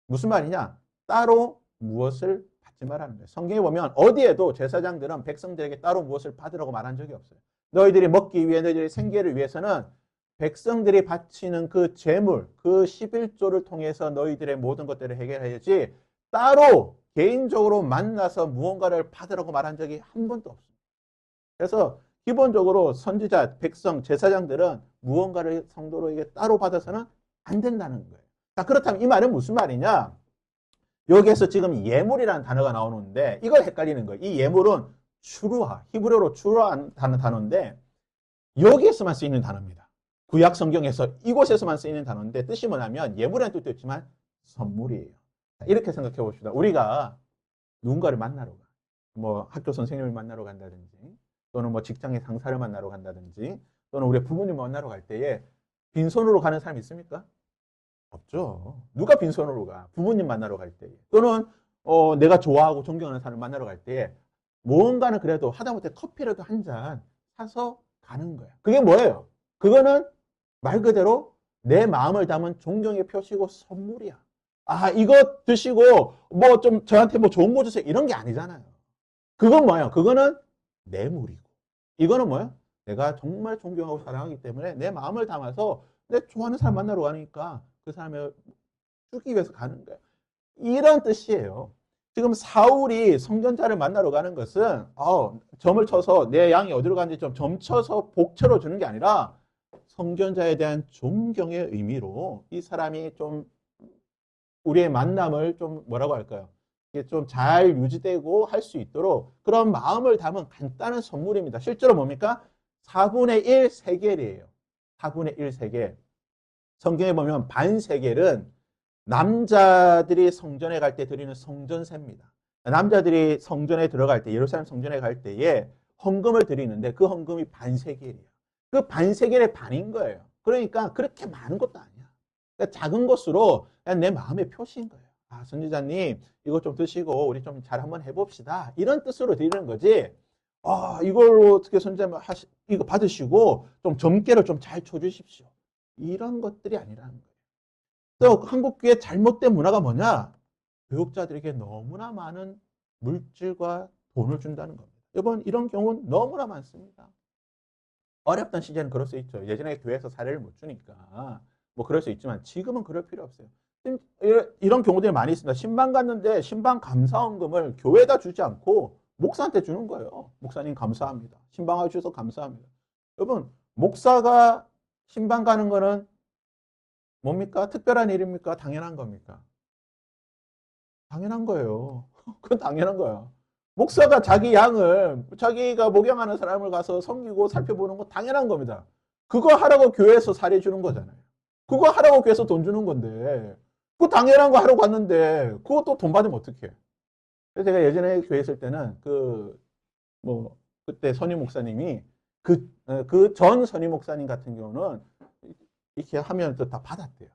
S1: 무슨 말이냐? 따로 무엇을 받지 말라는 거예요. 성경에 보면 어디에도 제사장들은 백성들에게 따로 무엇을 받으라고 말한 적이 없어요. 너희들이 먹기 위해 너희들의 생계를 위해서는 백성들이 바치는 그 재물, 그 11조를 통해서 너희들의 모든 것들을 해결해야지 따로 개인적으로 만나서 무언가를 받으라고 말한 적이 한 번도 없습니다. 그래서 기본적으로 선지자, 백성, 제사장들은 무언가를 성도로에게 따로 받아서는 안 된다는 거예요. 자, 그렇다면 이 말은 무슨 말이냐? 여기에서 지금 예물이라는 단어가 나오는데 이걸 헷갈리는 거예요. 이 예물은 추루아, 히브리어로 추루아라는 단어인데 여기에서만 쓰이는 단어입니다. 구약 성경에서 이곳에서만 쓰이는 단어인데 뜻이 뭐냐면 예물이라는 뜻도 있지만 선물이에요. 자, 이렇게 생각해 봅시다. 우리가 누군가를 만나러 가. 뭐 학교 선생님을 만나러 간다든지 또는 뭐 직장의 상사를 만나러 간다든지 또는 우리 부모님 만나러 갈 때에 빈손으로 가는 사람 있습니까? 없죠. 누가 빈손으로 가? 부모님 만나러 갈 때에 또는 내가 좋아하고 존경하는 사람을 만나러 갈 때에 무언가는 그래도 하다못해 커피라도 한 잔 사서 가는 거야. 그게 뭐예요? 그거는 말 그대로 내 마음을 담은 존경의 표시고 선물이야. 아, 이거 드시고 뭐 좀 저한테 뭐 좋은 거 주세요. 이런 게 아니잖아요. 그건 뭐예요? 그거는 뇌물이고. 이거는 뭐예요? 내가 정말 존경하고 사랑하기 때문에 내 마음을 담아서 내 좋아하는 사람 만나러 가니까 그 사람을 주기 위해서 가는 거예요. 이런 뜻이에요. 지금 사울이 성전자를 만나러 가는 것은 점을 쳐서 내 양이 어디로 가는지 좀 점쳐서 복채로 주는 게 아니라 성전자에 대한 존경의 의미로 이 사람이 좀 우리의 만남을 좀 뭐라고 할까요? 이게 좀 잘 유지되고 할 수 있도록 그런 마음을 담은 간단한 선물입니다. 실제로 뭡니까? 4분의 1 세겔이에요. 4분의 1 세겔. 성경에 보면 반 세겔은 남자들이 성전에 갈 때 드리는 성전세입니다. 남자들이 성전에 들어갈 때, 예루살렘 성전에 갈 때에 헌금을 드리는데 그 헌금이 반 세겔이에요. 그 반 세겔의 반인 거예요. 그러니까 그렇게 많은 것도 아니야. 그러니까 작은 것으로 그냥 내 마음의 표시인 거예요. 아, 선지자님, 이거 좀 드시고 우리 좀 잘 한번 해봅시다. 이런 뜻으로 드리는 거지. 이걸로 어떻게 선지자님 이거 받으시고 좀 점괘를 좀 잘 쳐주십시오. 이런 것들이 아니라는 거예요. 또 한국교회 잘못된 문화가 뭐냐? 교육자들에게 너무나 많은 물질과 돈을 준다는 겁니다. 여러분, 이런 경우는 너무나 많습니다. 어렵던 시절은 그럴 수 있죠. 예전에 교회에서 사례를 못 주니까 뭐 그럴 수 있지만 지금은 그럴 필요 없어요. 이런 경우들이 많이 있습니다. 신방 갔는데 신방 감사원금을 교회에다 주지 않고 목사한테 주는 거예요. 목사님 감사합니다. 신방해 주셔서 감사합니다. 여러분, 목사가 신방 가는 거는 뭡니까? 특별한 일입니까? 당연한 겁니까? 당연한 거예요. 그건 당연한 거야. 목사가 자기 양을 자기가 목양하는 사람을 가서 섬기고 살펴보는 건 당연한 겁니다. 그거 하라고 교회에서 사례 주는 거잖아요. 그거 하라고 교회에서 돈 주는 건데 그 당연한 거 하러 갔는데 그것도 돈 받으면 어떡해. 그래서 제가 예전에 교회 있을 때는 그때 선임 목사님이 그 전 선임 목사님 같은 경우는 이렇게 하면 다 받았대요.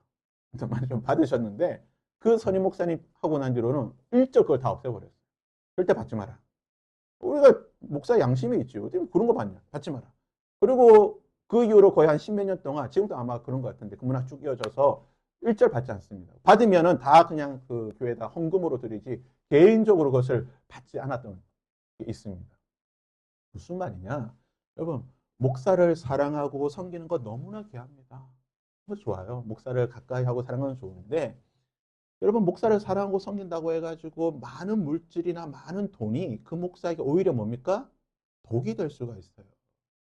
S1: 많이 좀 받으셨는데 그 선임 목사님 하고 난 뒤로는 일절 그걸 다 없애버렸어요. 절대 받지 마라. 우리가 목사 양심이 있지. 어떻게 그런 거 받냐? 받지 마라. 그리고 그 이후로 거의 한 십몇 년 동안 지금도 아마 그런 것 같은데 그 문화 쭉 이어져서 일절 받지 않습니다. 받으면은 다 그냥 그 교회에다 헌금으로 드리지 개인적으로 그것을 받지 않았던 게 있습니다. 무슨 말이냐? 여러분, 목사를 사랑하고 섬기는 거 너무나 귀합니다. 좋아요. 목사를 가까이 하고 사랑하는 건 좋은데 여러분, 목사를 사랑하고 섬긴다고 해가지고 많은 물질이나 많은 돈이 그 목사에게 오히려 뭡니까? 독이 될 수가 있어요.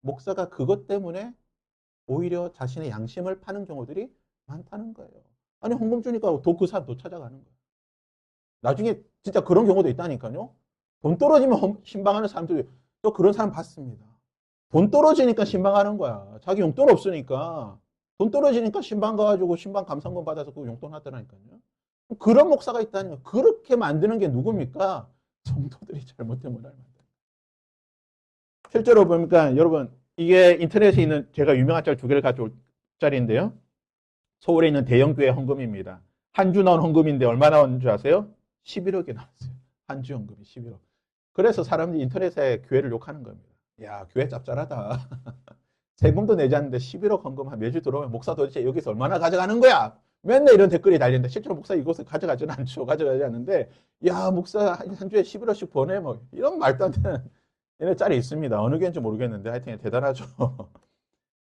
S1: 목사가 그것 때문에 오히려 자신의 양심을 파는 경우들이 많다는 거예요. 아니 헌금 주니까 또 그 사람 또 찾아가는 거예요. 나중에 진짜 그런 경우도 있다니까요. 돈 떨어지면 신방하는 사람들이 또 그런 사람 봤습니다. 돈 떨어지니까 신방하는 거야. 자기 용돈 없으니까 돈 떨어지니까 신방 가가지고 신방 감상금 받아서 그 용돈 하더라니까요. 그런 목사가 있다니까. 그렇게 만드는 게 누굽니까? 성도들이 잘못된 문화를 만드는 거예요. 실제로 보니까 여러분 이게 인터넷에 있는 제가 유명한 짤 두 개를 가져올 짤인데요. 서울에 있는 대형교회 헌금입니다. 한 주 나온 헌금인데 얼마 나온 줄 아세요? 11억이 나왔어요. 한 주 헌금이 11억. 그래서 사람들이 인터넷에 교회를 욕하는 겁니다. 야, 교회 짭짤하다. 세금도 내지 않는데 11억 헌금 매주 들어오면 목사 도대체 여기서 얼마나 가져가는 거야? 맨날 이런 댓글이 달리는데 실제로 목사 이곳을 가져가지는 않죠. 가져가지 않는데 야, 목사 한 주에 11억씩 보내 뭐 이런 말도 안 되는 얘네 짤이 있습니다. 어느 교회인지 모르겠는데 하여튼 대단하죠.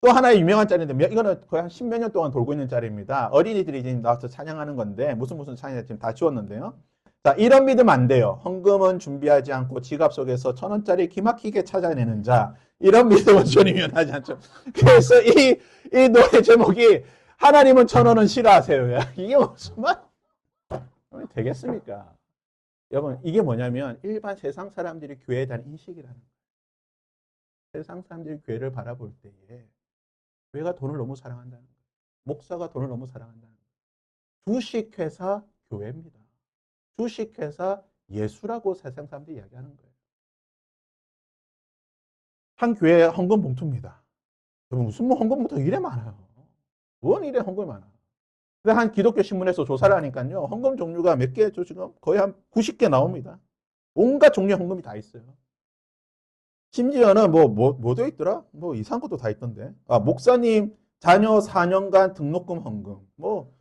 S1: 또 하나의 유명한 짤인데 이거는 거의 한 10몇 년 동안 돌고 있는 짤입니다. 어린이들이 지금 나와서 찬양하는 건데 무슨 찬양 지금 다 지웠는데요. 자, 이런 믿음 안 돼요. 헌금은 준비하지 않고 지갑 속에서 1,000원짜리 기막히게 찾아내는 자. 이런 믿음은 주님이 하지 않죠. 그래서 이 노래 제목이 하나님은 1,000원은 싫어하세요. 이게 무슨 말? 되겠습니까? 여러분 이게 뭐냐면 일반 세상 사람들이 교회에 대한 인식이라는 거예요. 세상 사람들이 교회를 바라볼 때에 교회가 돈을 너무 사랑한다는 거예요. 목사가 돈을 너무 사랑한다는 거예요. 주식회사 교회입니다. 주식회사 예수라고 세상 사람들이 이야기하는 거예요. 한 교회 헌금 봉투입니다. 무슨 뭐 헌금 봉투 이래 많아요. 뭔 이래 헌금이 많아. 근데 한 기독교 신문에서 조사를 하니까요. 헌금 종류가 몇 개죠? 지금 거의 한 90개 나옵니다. 온갖 종류의 헌금이 다 있어요. 심지어는 뭐 되어 있더라? 뭐 이상한 것도 다 있던데. 아, 목사님 자녀 4년간 등록금 헌금. 뭐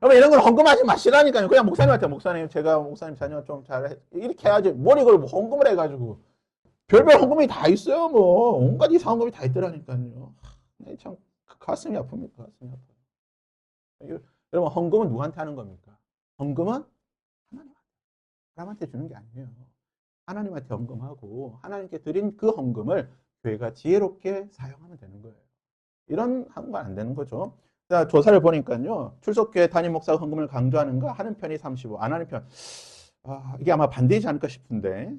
S1: 여러분 이런 걸 헌금하지 마시라니까요. 그냥 목사님한테 목사님 제가 목사님 자녀 좀 잘 이렇게 해야지. 뭘 이걸 뭐 헌금을 해가지고 별별 헌금이 다 있어요. 뭐 온갖 이상한 헌금이 다 있더라니까요. 참 가슴이 아픕니다. 가슴이 아파요. 여러분 헌금은 누구한테 하는 겁니까? 헌금은 사람한테 주는 게 아니에요. 하나님한테 헌금하고 하나님께 드린 그 헌금을 교회가 지혜롭게 사용하면 되는 거예요. 이런 헌금은 안 되는 거죠. 자, 조사를 보니까요. 출석교회 담임 목사가 헌금을 강조하는가 하는 편이 35, 안 하는 편. 이게 아마 반대이지 않을까 싶은데.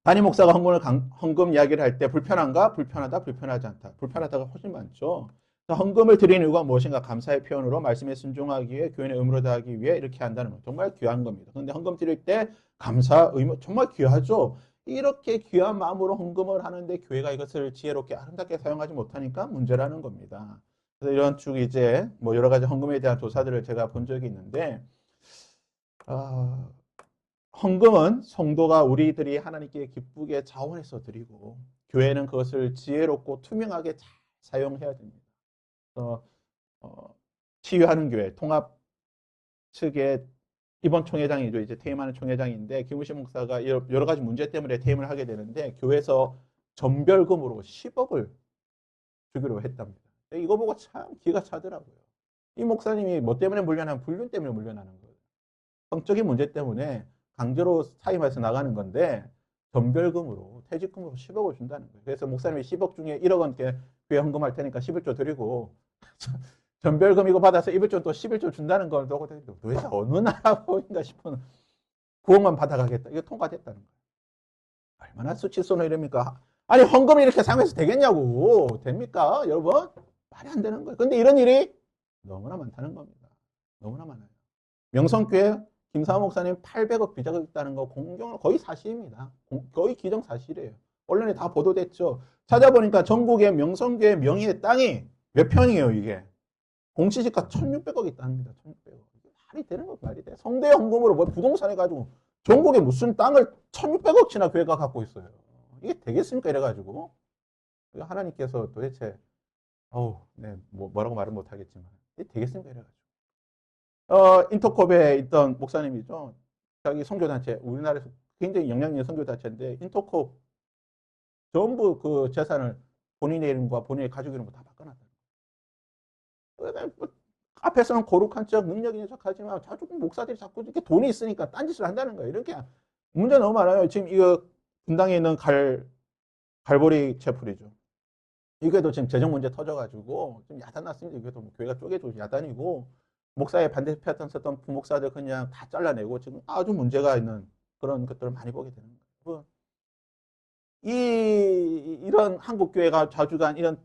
S1: 담임 목사가 헌금 이야기를 할 때 불편한가? 불편하다, 불편하지 않다. 불편하다가 훨씬 많죠. 헌금을 드리는 이유가 무엇인가? 감사의 표현으로 말씀에 순종하기 위해 교인의 의무를 다하기 위해 이렇게 한다는 거 정말 귀한 겁니다. 그런데 헌금 드릴 때 감사, 의무 정말 귀하죠. 이렇게 귀한 마음으로 헌금을 하는데 교회가 이것을 지혜롭게 아름답게 사용하지 못하니까 문제라는 겁니다. 그래서 이런 쭉 이제 뭐 여러 가지 헌금에 대한 조사들을 제가 본 적이 있는데 헌금은 성도가 우리들이 하나님께 기쁘게 자원해서 드리고 교회는 그것을 지혜롭고 투명하게 잘 사용해야 됩니다. 치유하는 교회 통합 측의 이번 총회장이죠. 이제 퇴임하는 총회장인데 김우신 목사가 여러 가지 문제 때문에 퇴임을 하게 되는데 교회에서 전별금으로 10억을 주기로 했답니다. 이거 보고 참 기가 차더라고요. 이 목사님이 뭐 때문에 물려나면 불륜 때문에 물려나는 거예요. 성적인 문제 때문에 강제로 사임해서 나가는 건데 전별금으로 퇴직금으로 10억을 준다는 거예요. 그래서 목사님이 10억 중에 1억은 교회 헌금할 테니까 11조 드리고 전별금 이거 받아서 1조 또 11조 준다는 걸 도대체 어느 나라 보인가 싶은 9억만 받아가겠다. 이거 통과됐다는 거예요. 얼마나 수치스러운 일입니까? 아니 헌금을 이렇게 사용해서 되겠냐고. 됩니까? 여러분? 말이 안 되는 거예요. 근데 이런 일이 너무나 많다는 겁니다. 너무나 많아요. 명성교회 김사호 목사님 800억 빚자가 있다는 거 공경으로 거의 사실입니다. 거의 기정사실이에요. 언론에 다 보도됐죠. 찾아보니까 전국의 명성교회 명의의 땅이 몇 평이에요, 이게? 공시지가 1,600억 있답니다. 1,600억. 말이 되는 거 말이 돼. 성대 헌금으로 뭐 부동산 해가지고 전국에 무슨 땅을 1,600억치나 교회가 갖고 있어요. 이게 되겠습니까? 이래가지고. 하나님께서 도대체, 네, 뭐라고 말은 못하겠지만, 이게 되겠습니까? 이래가지고. 인터콥에 있던 목사님이죠. 자기 선교단체, 우리나라에서 굉장히 영향력 있는 선교단체인데, 인터콥 전부 그 재산을 본인의 이름과 본인의 가족 이름으로 다 바꿔놨다. 뭐 앞에서는 거룩한 척, 능력 있는 척 하지만, 자꾸 목사들이 자꾸 이렇게 돈이 있으니까 딴짓을 한다는 거예요. 이렇게 문제 너무 많아요. 지금 이거 분당에 있는 갈보리 채플이죠. 이 교회도 지금 재정 문제 터져가지고 좀 야단 났습니다. 이 교회도 교회가 쪼개져 야단이고 목사의 반대편 섰던 부목사들 그냥 다 잘라내고 지금 아주 문제가 있는 그런 것들을 많이 보게 되는 거예요. 이런 한국 교회가 자주간 이런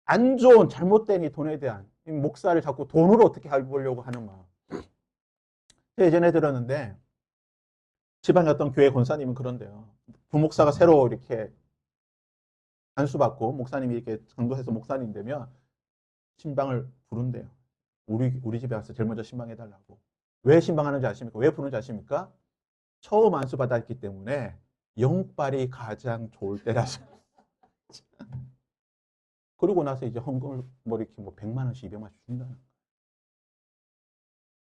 S1: 안 좋은 잘못된 이 돈에 대한 이 목사를 자꾸 돈으로 어떻게 해보려고 하는 마음. 제가 예전에 들었는데 지방의 어떤 교회 권사님은 그런데요. 부목사가 새로 이렇게 안수받고 목사님이 이렇게 강도해서 목사님 되면 신방을 부른대요. 우리 집에 와서 제일 먼저 신방해달라고. 왜 신방하는지 아십니까? 왜 부르는지 아십니까? 처음 안수받았기 때문에 영빨이 가장 좋을 때라서. 그러고 나서 이제 헌금을 뭐 이렇게 뭐 100만 원씩 200만 원씩 준다는 거예요.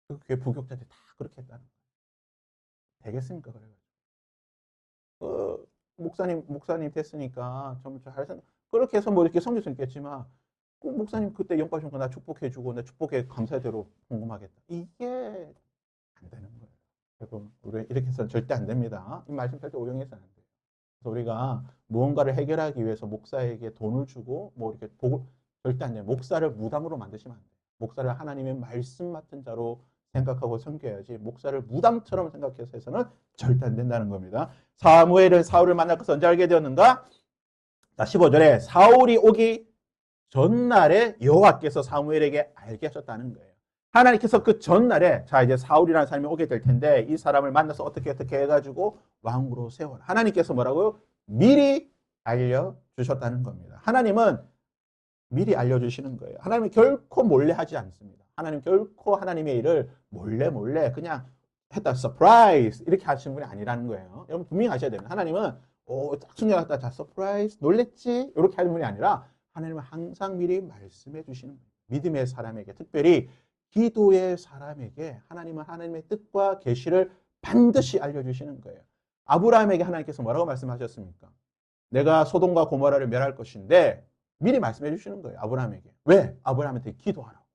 S1: 그 교회 부교육자들이 다 그렇게 했다는 거예요. 되겠습니까? 그래가지고. 목사님 됐으니까 좀 잘 생각. 그렇게 해서 뭐 이렇게 섬길 수 있겠지만 꼭 목사님 그때 영과 주니까 나 축복해주고 내 축복에 감사대로 궁금하겠다. 이게 안 되는 거예요. 여러분, 우리 이렇게 해서는 절대 안 됩니다. 이 말씀 절대 오용해서는 안 돼요. 그래서 우리가 무언가를 해결하기 위해서 목사에게 돈을 주고 뭐 이렇게 복을 절대 안 돼요. 목사를 무당으로 만드시면 안 돼요. 목사를 하나님의 말씀 맡은 자로 생각하고 섬겨야지 목사를 무당처럼 생각해서 해서는 절대 안 된다는 겁니다. 사무엘은 사울을 만날 것을 언제 알게 되었는가? 자, 15절에 사울이 오기 전날에 여호와께서 사무엘에게 알게 하셨다는 거예요. 하나님께서 그 전날에 자 이제 사울이라는 사람이 오게 될 텐데 이 사람을 만나서 어떻게 해가지고 왕으로 세워라. 하나님께서 뭐라고요? 미리 알려주셨다는 겁니다. 하나님은 미리 알려주시는 거예요. 하나님은 결코 몰래 하지 않습니다. 하나님 결코 하나님의 일을 몰래 그냥 했다 서프라이즈 이렇게 하시는 분이 아니라는 거예요. 여러분 분명히 아셔야 됩니다. 하나님은 딱 숨겨놨다 자 서프라이즈 놀랬지 이렇게 하는 분이 아니라 하나님은 항상 미리 말씀해 주시는 거예요. 믿음의 사람에게 특별히 기도의 사람에게 하나님은 하나님의 뜻과 계시를 반드시 알려주시는 거예요. 아브라함에게 하나님께서 뭐라고 말씀하셨습니까? 내가 소돔과 고모라를 멸할 것인데 미리 말씀해 주시는 거예요. 아브라함에게. 왜? 아브라함한테 기도하라고.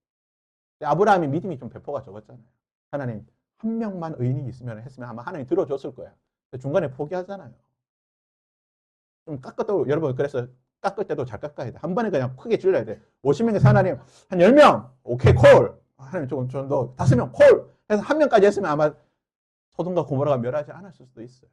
S1: 아브라함이 믿음이 좀 배포가 적었잖아요. 하나님 한 명만 의인이 있으면 했으면 아마 하나님 들어줬을 거야. 중간에 포기하잖아요. 좀 깎았다고 여러분 그래서 깎을 때도 잘 깎아야 돼. 한 번에 그냥 크게 질러야 돼. 50명에서 하나님 한 10명 오케이 콜. 하나님 조금 좀 더 5명 콜. 해서 한 명까지 했으면 아마 소돔과 고모라가 멸하지 않았을 수도 있어요.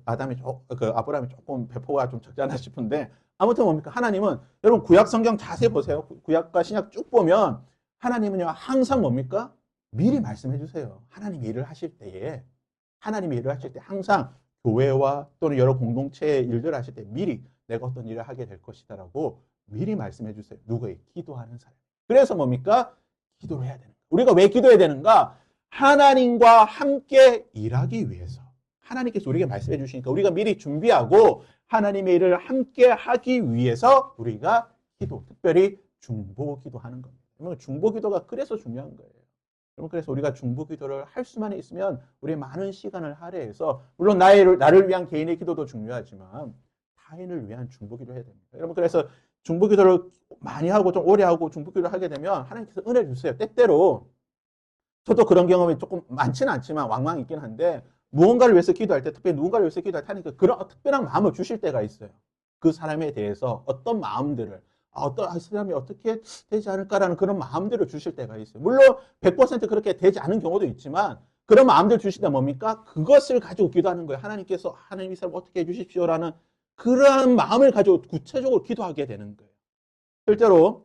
S1: 아브라함이 조금 배포가 좀 적지 않나 싶은데 아무튼 뭡니까? 하나님은 여러분 구약 성경 자세히 보세요. 구약과 신약 쭉 보면 하나님은요 항상 뭡니까? 미리 말씀해 주세요. 하나님이 일을 하실 때에 하나님이 일을 하실 때 항상 교회와 또는 여러 공동체의 일들을 하실 때 미리 내가 어떤 일을 하게 될 것이다라고 미리 말씀해 주세요. 누구에게? 기도하는 사람. 그래서 뭡니까? 기도를 해야 되는 거예요. 우리가 왜 기도해야 되는가? 하나님과 함께 일하기 위해서. 하나님께서 우리에게 말씀해 주시니까 우리가 미리 준비하고 하나님의 일을 함께 하기 위해서 우리가 기도, 특별히 중보기도하는 겁니다. 중보기도가 그래서 중요한 거예요. 그래서 우리가 중보기도를 할 수만 있으면 우리의 많은 시간을 할애해서 물론 나를 위한 개인의 기도도 중요하지만 타인을 위한 중보기도 해야 됩니다. 여러분 그래서 중보기도를 많이 하고 좀 오래 하고 중보기도를 하게 되면 하나님께서 은혜 주세요. 때때로 저도 그런 경험이 조금 많지는 않지만 왕왕 있긴 한데 무언가를 위해서 기도할 때 특별히 누군가를 위해서 기도할 때 하니까 그런 특별한 마음을 주실 때가 있어요. 그 사람에 대해서 어떤 마음들을 어떤 사람이 어떻게 되지 않을까라는 그런 마음들을 주실 때가 있어요. 물론 100% 그렇게 되지 않은 경우도 있지만 그런 마음들 주시다 뭡니까? 그것을 가지고 기도하는 거예요. 하나님께서 하나님 이 사람 어떻게 해주십시오라는 그런 마음을 가지고 구체적으로 기도하게 되는 거예요. 실제로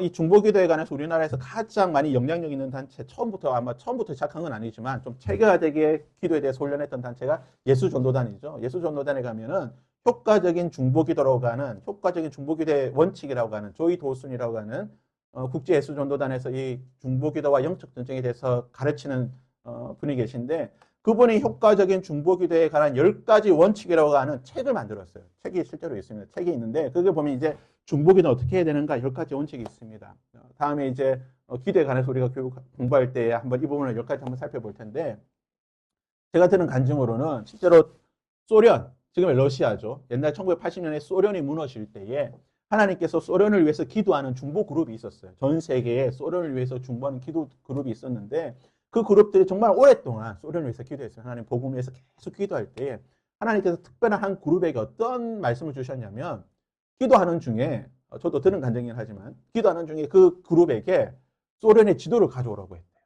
S1: 이 중보기도에 관해서 우리나라에서 가장 많이 영향력 있는 단체 처음부터 시작한 건 아니지만 좀 체계화되게 기도에 대해서 훈련했던 단체가 예수전도단이죠. 예수전도단에 가면은 효과적인 중보기도라고 하는 효과적인 중보기도의 원칙이라고 하는 조이 도순이라고 하는 국제예수전도단에서 이 중보기도와 영적 전쟁에 대해서 가르치는 분이 계신데 그분이 효과적인 중보기도에 관한 10가지 원칙이라고 하는 책을 만들었어요. 책이 실제로 있습니다. 책이 있는데 그게 보면 이제 중보기도 어떻게 해야 되는가 10가지 원칙이 있습니다. 다음에 이제 기도에 관해서 우리가 교육 공부할 때 한번 이 부분을 10가지 한번 살펴볼 텐데 제가 드는 간증으로는 실제로 소련, 지금의 러시아죠. 옛날 1980년에 소련이 무너질 때에 하나님께서 소련을 위해서 기도하는 중보 그룹이 있었어요. 전 세계에 소련을 위해서 중보하는 기도 그룹이 있었는데 그 그룹들이 정말 오랫동안 소련을 위해서 기도했어요. 하나님 복음을 위해서 계속 기도할 때에 하나님께서 특별한 한 그룹에게 어떤 말씀을 주셨냐면 기도하는 중에 저도 들은 간증이긴 하지만 기도하는 중에 그 그룹에게 소련의 지도를 가져오라고 했대요.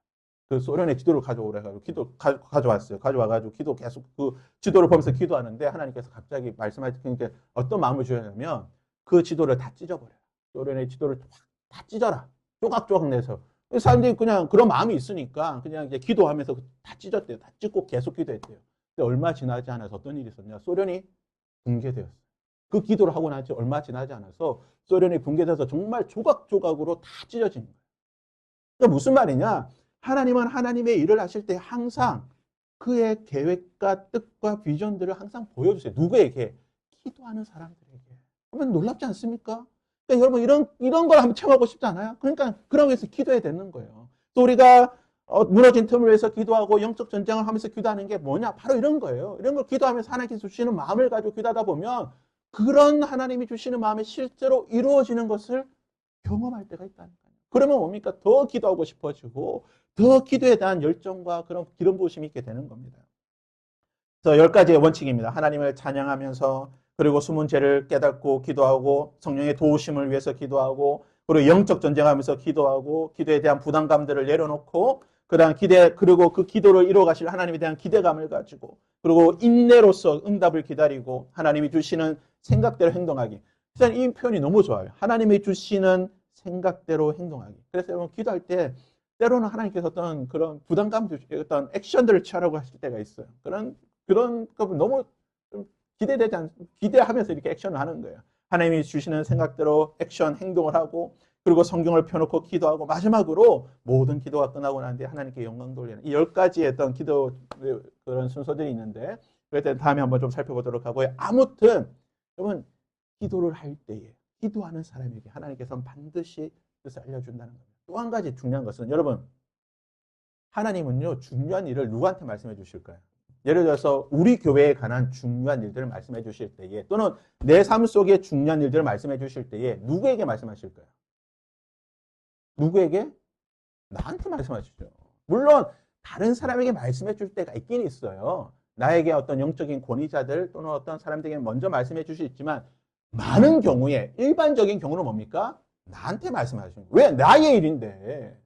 S1: 그 소련의 지도를 가져오라고 가져왔어요. 가져와가지고 기도 계속 그 지도를 보면서 기도하는데 하나님께서 갑자기 말씀하시니까 어떤 마음을 주셨냐면 그 지도를 다 찢어버려라. 소련의 지도를 다 찢어라. 조각조각 내서. 사람들이 그냥 그런 마음이 있으니까 그냥 이제 기도하면서 다 찢었대요. 다 찢고 계속 기도했대요. 근데 얼마 지나지 않아서 어떤 일이 있었냐. 소련이 붕괴되었어요. 그 기도를 하고 나지 얼마 지나지 않아서 소련이 붕괴돼서 정말 조각조각으로 다 찢어진 거예요. 그러니까 무슨 말이냐. 하나님은 하나님의 일을 하실 때 항상 그의 계획과 뜻과 비전들을 항상 보여주세요. 누구에게? 기도하는 사람들에게. 그러면 놀랍지 않습니까? 그러니까 여러분 이런 걸 한번 체험하고 싶지 않아요? 그러니까 그러기 위해서 기도해야 되는 거예요. 또 우리가 무너진 틈을 위해서 기도하고 영적 전쟁을 하면서 기도하는 게 뭐냐? 바로 이런 거예요. 이런 걸 기도하면서 하나님께서 주시는 마음을 가지고 기도하다 보면 그런 하나님이 주시는 마음이 실제로 이루어지는 것을 경험할 때가 있다는 거예요. 그러면 뭡니까? 더 기도하고 싶어지고 더 기도에 대한 열정과 그런 기름 부으심이 있게 되는 겁니다. 그래서 10가지의 원칙입니다. 하나님을 찬양하면서 그리고 숨은 죄를 깨닫고 기도하고 성령의 도우심을 위해서 기도하고 그리고 영적 전쟁하면서 기도하고 기도에 대한 부담감들을 내려놓고 그다음 그리고 그 기도를 이루어 가실 하나님에 대한 기대감을 가지고 그리고 인내로서 응답을 기다리고 하나님이 주시는 생각대로 행동하기. 일단 이 표현이 너무 좋아요. 하나님이 주시는 생각대로 행동하기. 그래서 여러분 기도할 때 때로는 하나님께서 어떤 그런 부담감, 어떤 액션들을 취하라고 하실 때가 있어요. 그런 거 너무 좀 기대하면서 이렇게 액션을 하는 거예요. 하나님이 주시는 생각대로 액션, 행동을 하고 그리고 성경을 펴놓고 기도하고 마지막으로 모든 기도가 끝나고 난 뒤에 하나님께 영광 돌리는 이 10가지의 어떤 기도 그런 순서들이 있는데 그럴 다음에 한번 좀 살펴보도록 하고요. 아무튼 여러분 기도를 할 때에 기도하는 사람에게 하나님께서는 반드시 뜻을 알려준다는 겁니다. 또 한 가지 중요한 것은 여러분 하나님은요 중요한 일을 누구한테 말씀해 주실까요? 예를 들어서 우리 교회에 관한 중요한 일들을 말씀해 주실 때에 또는 내 삶 속에 중요한 일들을 말씀해 주실 때에 누구에게 말씀하실까요? 누구에게? 나한테 말씀하시죠. 물론 다른 사람에게 말씀해 줄 때가 있긴 있어요. 나에게 어떤 영적인 권위자들 또는 어떤 사람들에게 먼저 말씀해 줄 수 있지만 많은 경우에 일반적인 경우는 뭡니까? 나한테 말씀하시는 거예요. 왜? 나의 일인데.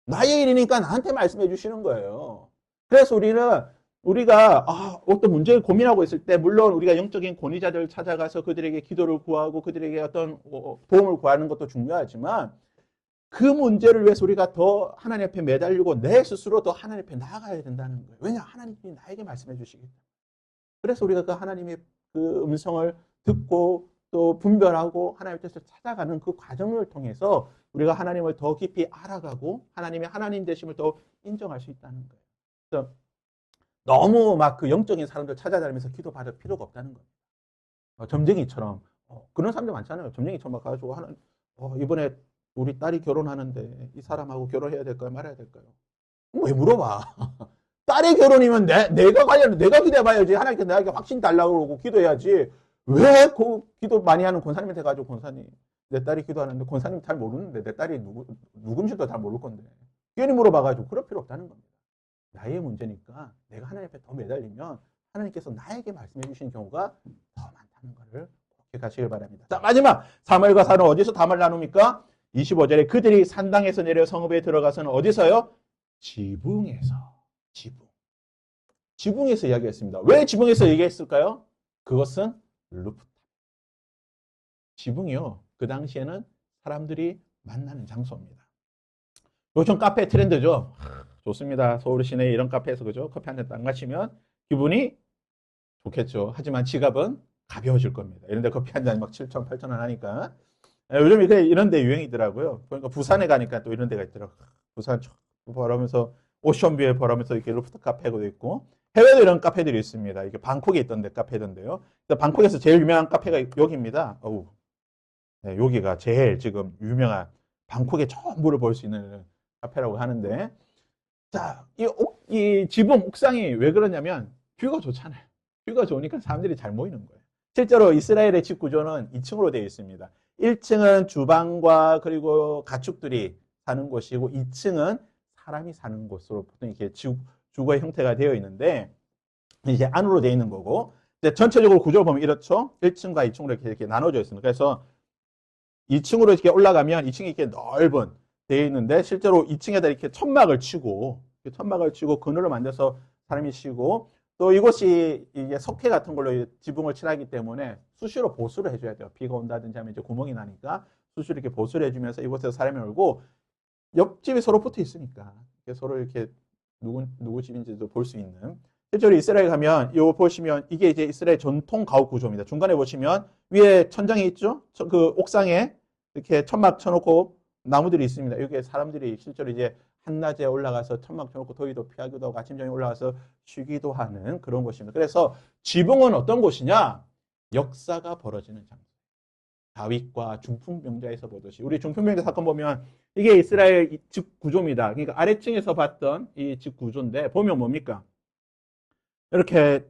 S1: 나의 일이니까 나한테 말씀해 주시는 거예요. 그래서 우리가 어떤 문제를 고민하고 있을 때 물론 우리가 영적인 권위자들을 찾아가서 그들에게 기도를 구하고 그들에게 어떤 도움을 구하는 것도 중요하지만 그 문제를 위해서 우리가 더 하나님 앞에 매달리고 내 스스로 더 하나님 앞에 나아가야 된다는 거예요. 왜냐? 하나님이 나에게 말씀해 주시기 때문에. 그래서 우리가 그 하나님의 그 음성을 듣고 또 분별하고 하나님의 뜻을 찾아가는 그 과정을 통해서 우리가 하나님을 더 깊이 알아가고 하나님의 하나님 되심을 더 인정할 수 있다는 거예요. 그래서 너무 막 그 영적인 사람들 찾아다니면서 기도받을 필요가 없다는 거예요. 점쟁이처럼 그런 사람들 많잖아요. 점쟁이처럼 막 가지고 이번에 우리 딸이 결혼하는데 이 사람하고 결혼해야 될까요? 말아야 될까요? 왜 물어봐? 딸의 결혼이면 내가 기대봐야지. 하나님께 내가 확신 달라고 그러고 기도해야지. 왜 그 기도 많이 하는 권사님한테 가지고 권사님 내 딸이 기도하는데 권사님 잘 모르는데 내 딸이 누군지도 잘 모를 건데 괜히 물어봐가지고 그럴 필요 없다는 겁니다. 나의 문제니까 내가 하나님 앞에 더 매달리면 하나님께서 나에게 말씀해 주신 경우가 더 많다는 것을 기억하시길 바랍니다. 자, 마지막 사무엘과 사는 어디서 담을 나눕니까? 25절에 그들이 산당에서 내려 성읍에 들어가서는 어디서요? 지붕에서. 지붕에서 이야기했습니다. 왜 지붕에서 얘기했을까요? 그것은 루프탑. 지붕이요. 그 당시에는 사람들이 만나는 장소입니다. 요즘 카페 트렌드죠. 좋습니다. 서울 시내에 이런 카페에서 그죠? 커피 한 잔 딱 마시면 기분이 좋겠죠. 하지만 지갑은 가벼워질 겁니다. 이런 데 커피 한 잔 막 7천, 8천 원 하니까. 요즘 이런 데 유행이더라고요. 그러니까 부산에 가니까 또 이런 데가 있더라고요. 부산 바라면서 오션뷰에 바라면서 이렇게 루프탑 카페도 있고 해외도 이런 카페들이 있습니다. 이게 방콕에 있던데 카페던데요. 방콕에서 제일 유명한 카페가 여기입니다. 네, 여기가 제일 지금 유명한 방콕의 전부를 볼 수 있는 카페라고 하는데 자, 이 지붕 옥상이 왜 그러냐면 뷰가 좋잖아요. 뷰가 좋으니까 사람들이 잘 모이는 거예요. 실제로 이스라엘의 집 구조는 2층으로 되어 있습니다. 1층은 주방과 그리고 가축들이 사는 곳이고 2층은 사람이 사는 곳으로 보통 이렇게 주거의 형태가 되어 있는데 이제 안으로 되어 있는 거고 이제 전체적으로 구조를 보면 이렇죠. 1층과 2층으로 이렇게 나눠져 있습니다. 그래서 2층으로 이렇게 올라가면 2층이 이렇게 넓은 되어 있는데 실제로 2층에다 이렇게 천막을 치고 그늘을 만들어서 사람이 쉬고 또 이곳이 이게 석회 같은 걸로 지붕을 칠하기 때문에 수시로 보수를 해줘야 돼요. 비가 온다든지 하면 이제 구멍이 나니까 수시로 이렇게 보수를 해주면서 이곳에서 사람이 놀고 옆집이 서로 붙어 있으니까 서로 이렇게 누구 집인지도 볼 수 있는. 실제로 이스라엘 가면 이거 보시면 이게 이제 이스라엘 전통 가옥 구조입니다. 중간에 보시면 위에 천장이 있죠. 그 옥상에 이렇게 천막 쳐놓고 나무들이 있습니다. 여기에 사람들이 실제로 이제 한낮에 올라가서 천막 쳐놓고 더위도 피하기도 하고 아침 저녁에 올라가서 쉬기도 하는 그런 곳입니다. 그래서 지붕은 어떤 곳이냐? 역사가 벌어지는 장소. 다윗과 중풍병자에서 보듯이 우리 중풍병자 사건 보면 이게 이스라엘 집 구조입니다. 그러니까 아래층에서 봤던 이 집 구조인데 보면 뭡니까? 이렇게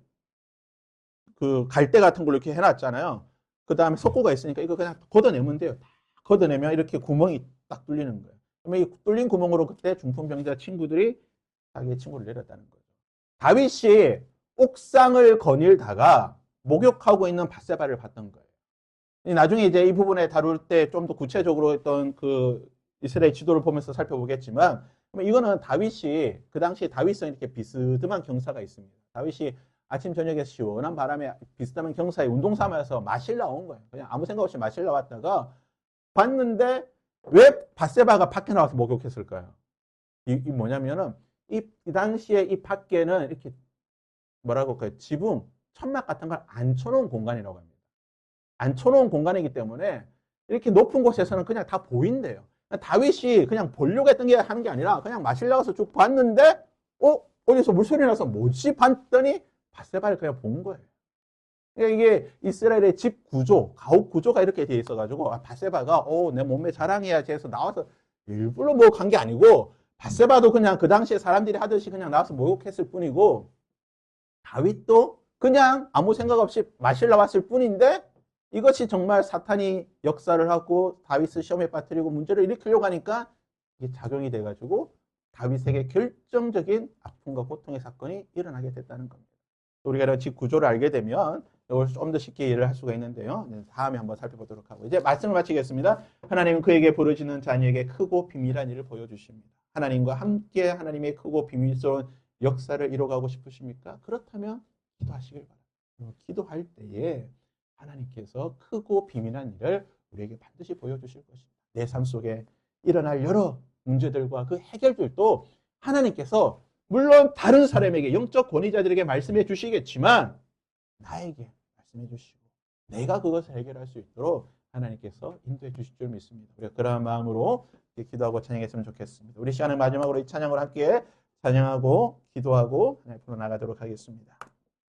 S1: 그 갈대 같은 걸로 이렇게 해놨잖아요. 그 다음에 석고가 있으니까 이거 그냥 걷어내면 돼요. 걷어내면 이렇게 구멍이 딱 뚫리는 거예요. 그러면 이 뚫린 구멍으로 그때 중풍병자 친구들이 자기의 친구를 내렸다는 거죠. 다윗이 옥상을 거닐다가 목욕하고 있는 밧세바를 봤던 거예요. 나중에 이제 이 부분에 다룰 때 좀 더 구체적으로 했던 그 이스라엘 지도를 보면서 살펴보겠지만 이거는 다윗이 그 당시에 다윗은 이렇게 비스듬한 경사가 있습니다. 다윗이 아침 저녁에 시원한 바람에 비스듬한 경사에 운동 삼아서 마실러 온 거예요. 그냥 아무 생각 없이 마실러 왔다가 봤는데 왜 밧세바가 밖에 나와서 목욕했을까요? 이 뭐냐면은 이 당시에 이 밖에는 이렇게 뭐라고 할까요? 지붕, 천막 같은 걸 안 쳐놓은 공간이라고 합니다. 안 쳐놓은 공간이기 때문에 이렇게 높은 곳에서는 그냥 다 보인대요. 다윗이 그냥 보려고 했던 게 하는 게 아니라 그냥 마실 나가서 쭉 봤는데 어디서 물소리 나서 뭐지? 봤더니 밧세바를 그냥 본 거예요. 그러니까 이게 이스라엘의 집 구조, 가옥 구조가 이렇게 돼 있어가지고 밧세바가 내 몸매 자랑해야지 해서 나와서 일부러 목욕한 게 아니고 밧세바도 그냥 그 당시에 사람들이 하듯이 그냥 나와서 목욕했을 뿐이고 다윗도 그냥 아무 생각 없이 마실 나왔을 뿐인데 이것이 정말 사탄이 역사를 하고 다윗을 시험에 빠뜨리고 문제를 일으키려고 하니까 이게 작용이 돼가지고 다윗에게 결정적인 아픔과 고통의 사건이 일어나게 됐다는 겁니다. 우리가 이런 집 구조를 알게 되면 이걸 좀 더 쉽게 이해를 할 수가 있는데요. 다음에 한번 살펴보도록 하고 이제 말씀을 마치겠습니다. 하나님은 그에게 부르짖는 자녀에게 크고 비밀한 일을 보여주십니다. 하나님과 함께 하나님의 크고 비밀스러운 역사를 이뤄가고 싶으십니까? 그렇다면 기도하시길 바랍니다. 기도할 때에 하나님께서 크고 비밀한 일을 우리에게 반드시 보여주실 것입니다. 내 삶 속에 일어날 여러 문제들과 그 해결들도 하나님께서 물론 다른 사람에게 영적 권위자들에게 말씀해 주시겠지만 나에게 말씀해 주시고 내가 그것을 해결할 수 있도록 하나님께서 인도해 주실 줄 믿습니다. 우리가 그러한 마음으로 기도하고 찬양했으면 좋겠습니다. 우리 시간을 마지막으로 이 찬양을 함께 찬양하고 기도하고 하나님 앞으로 나가도록 하겠습니다.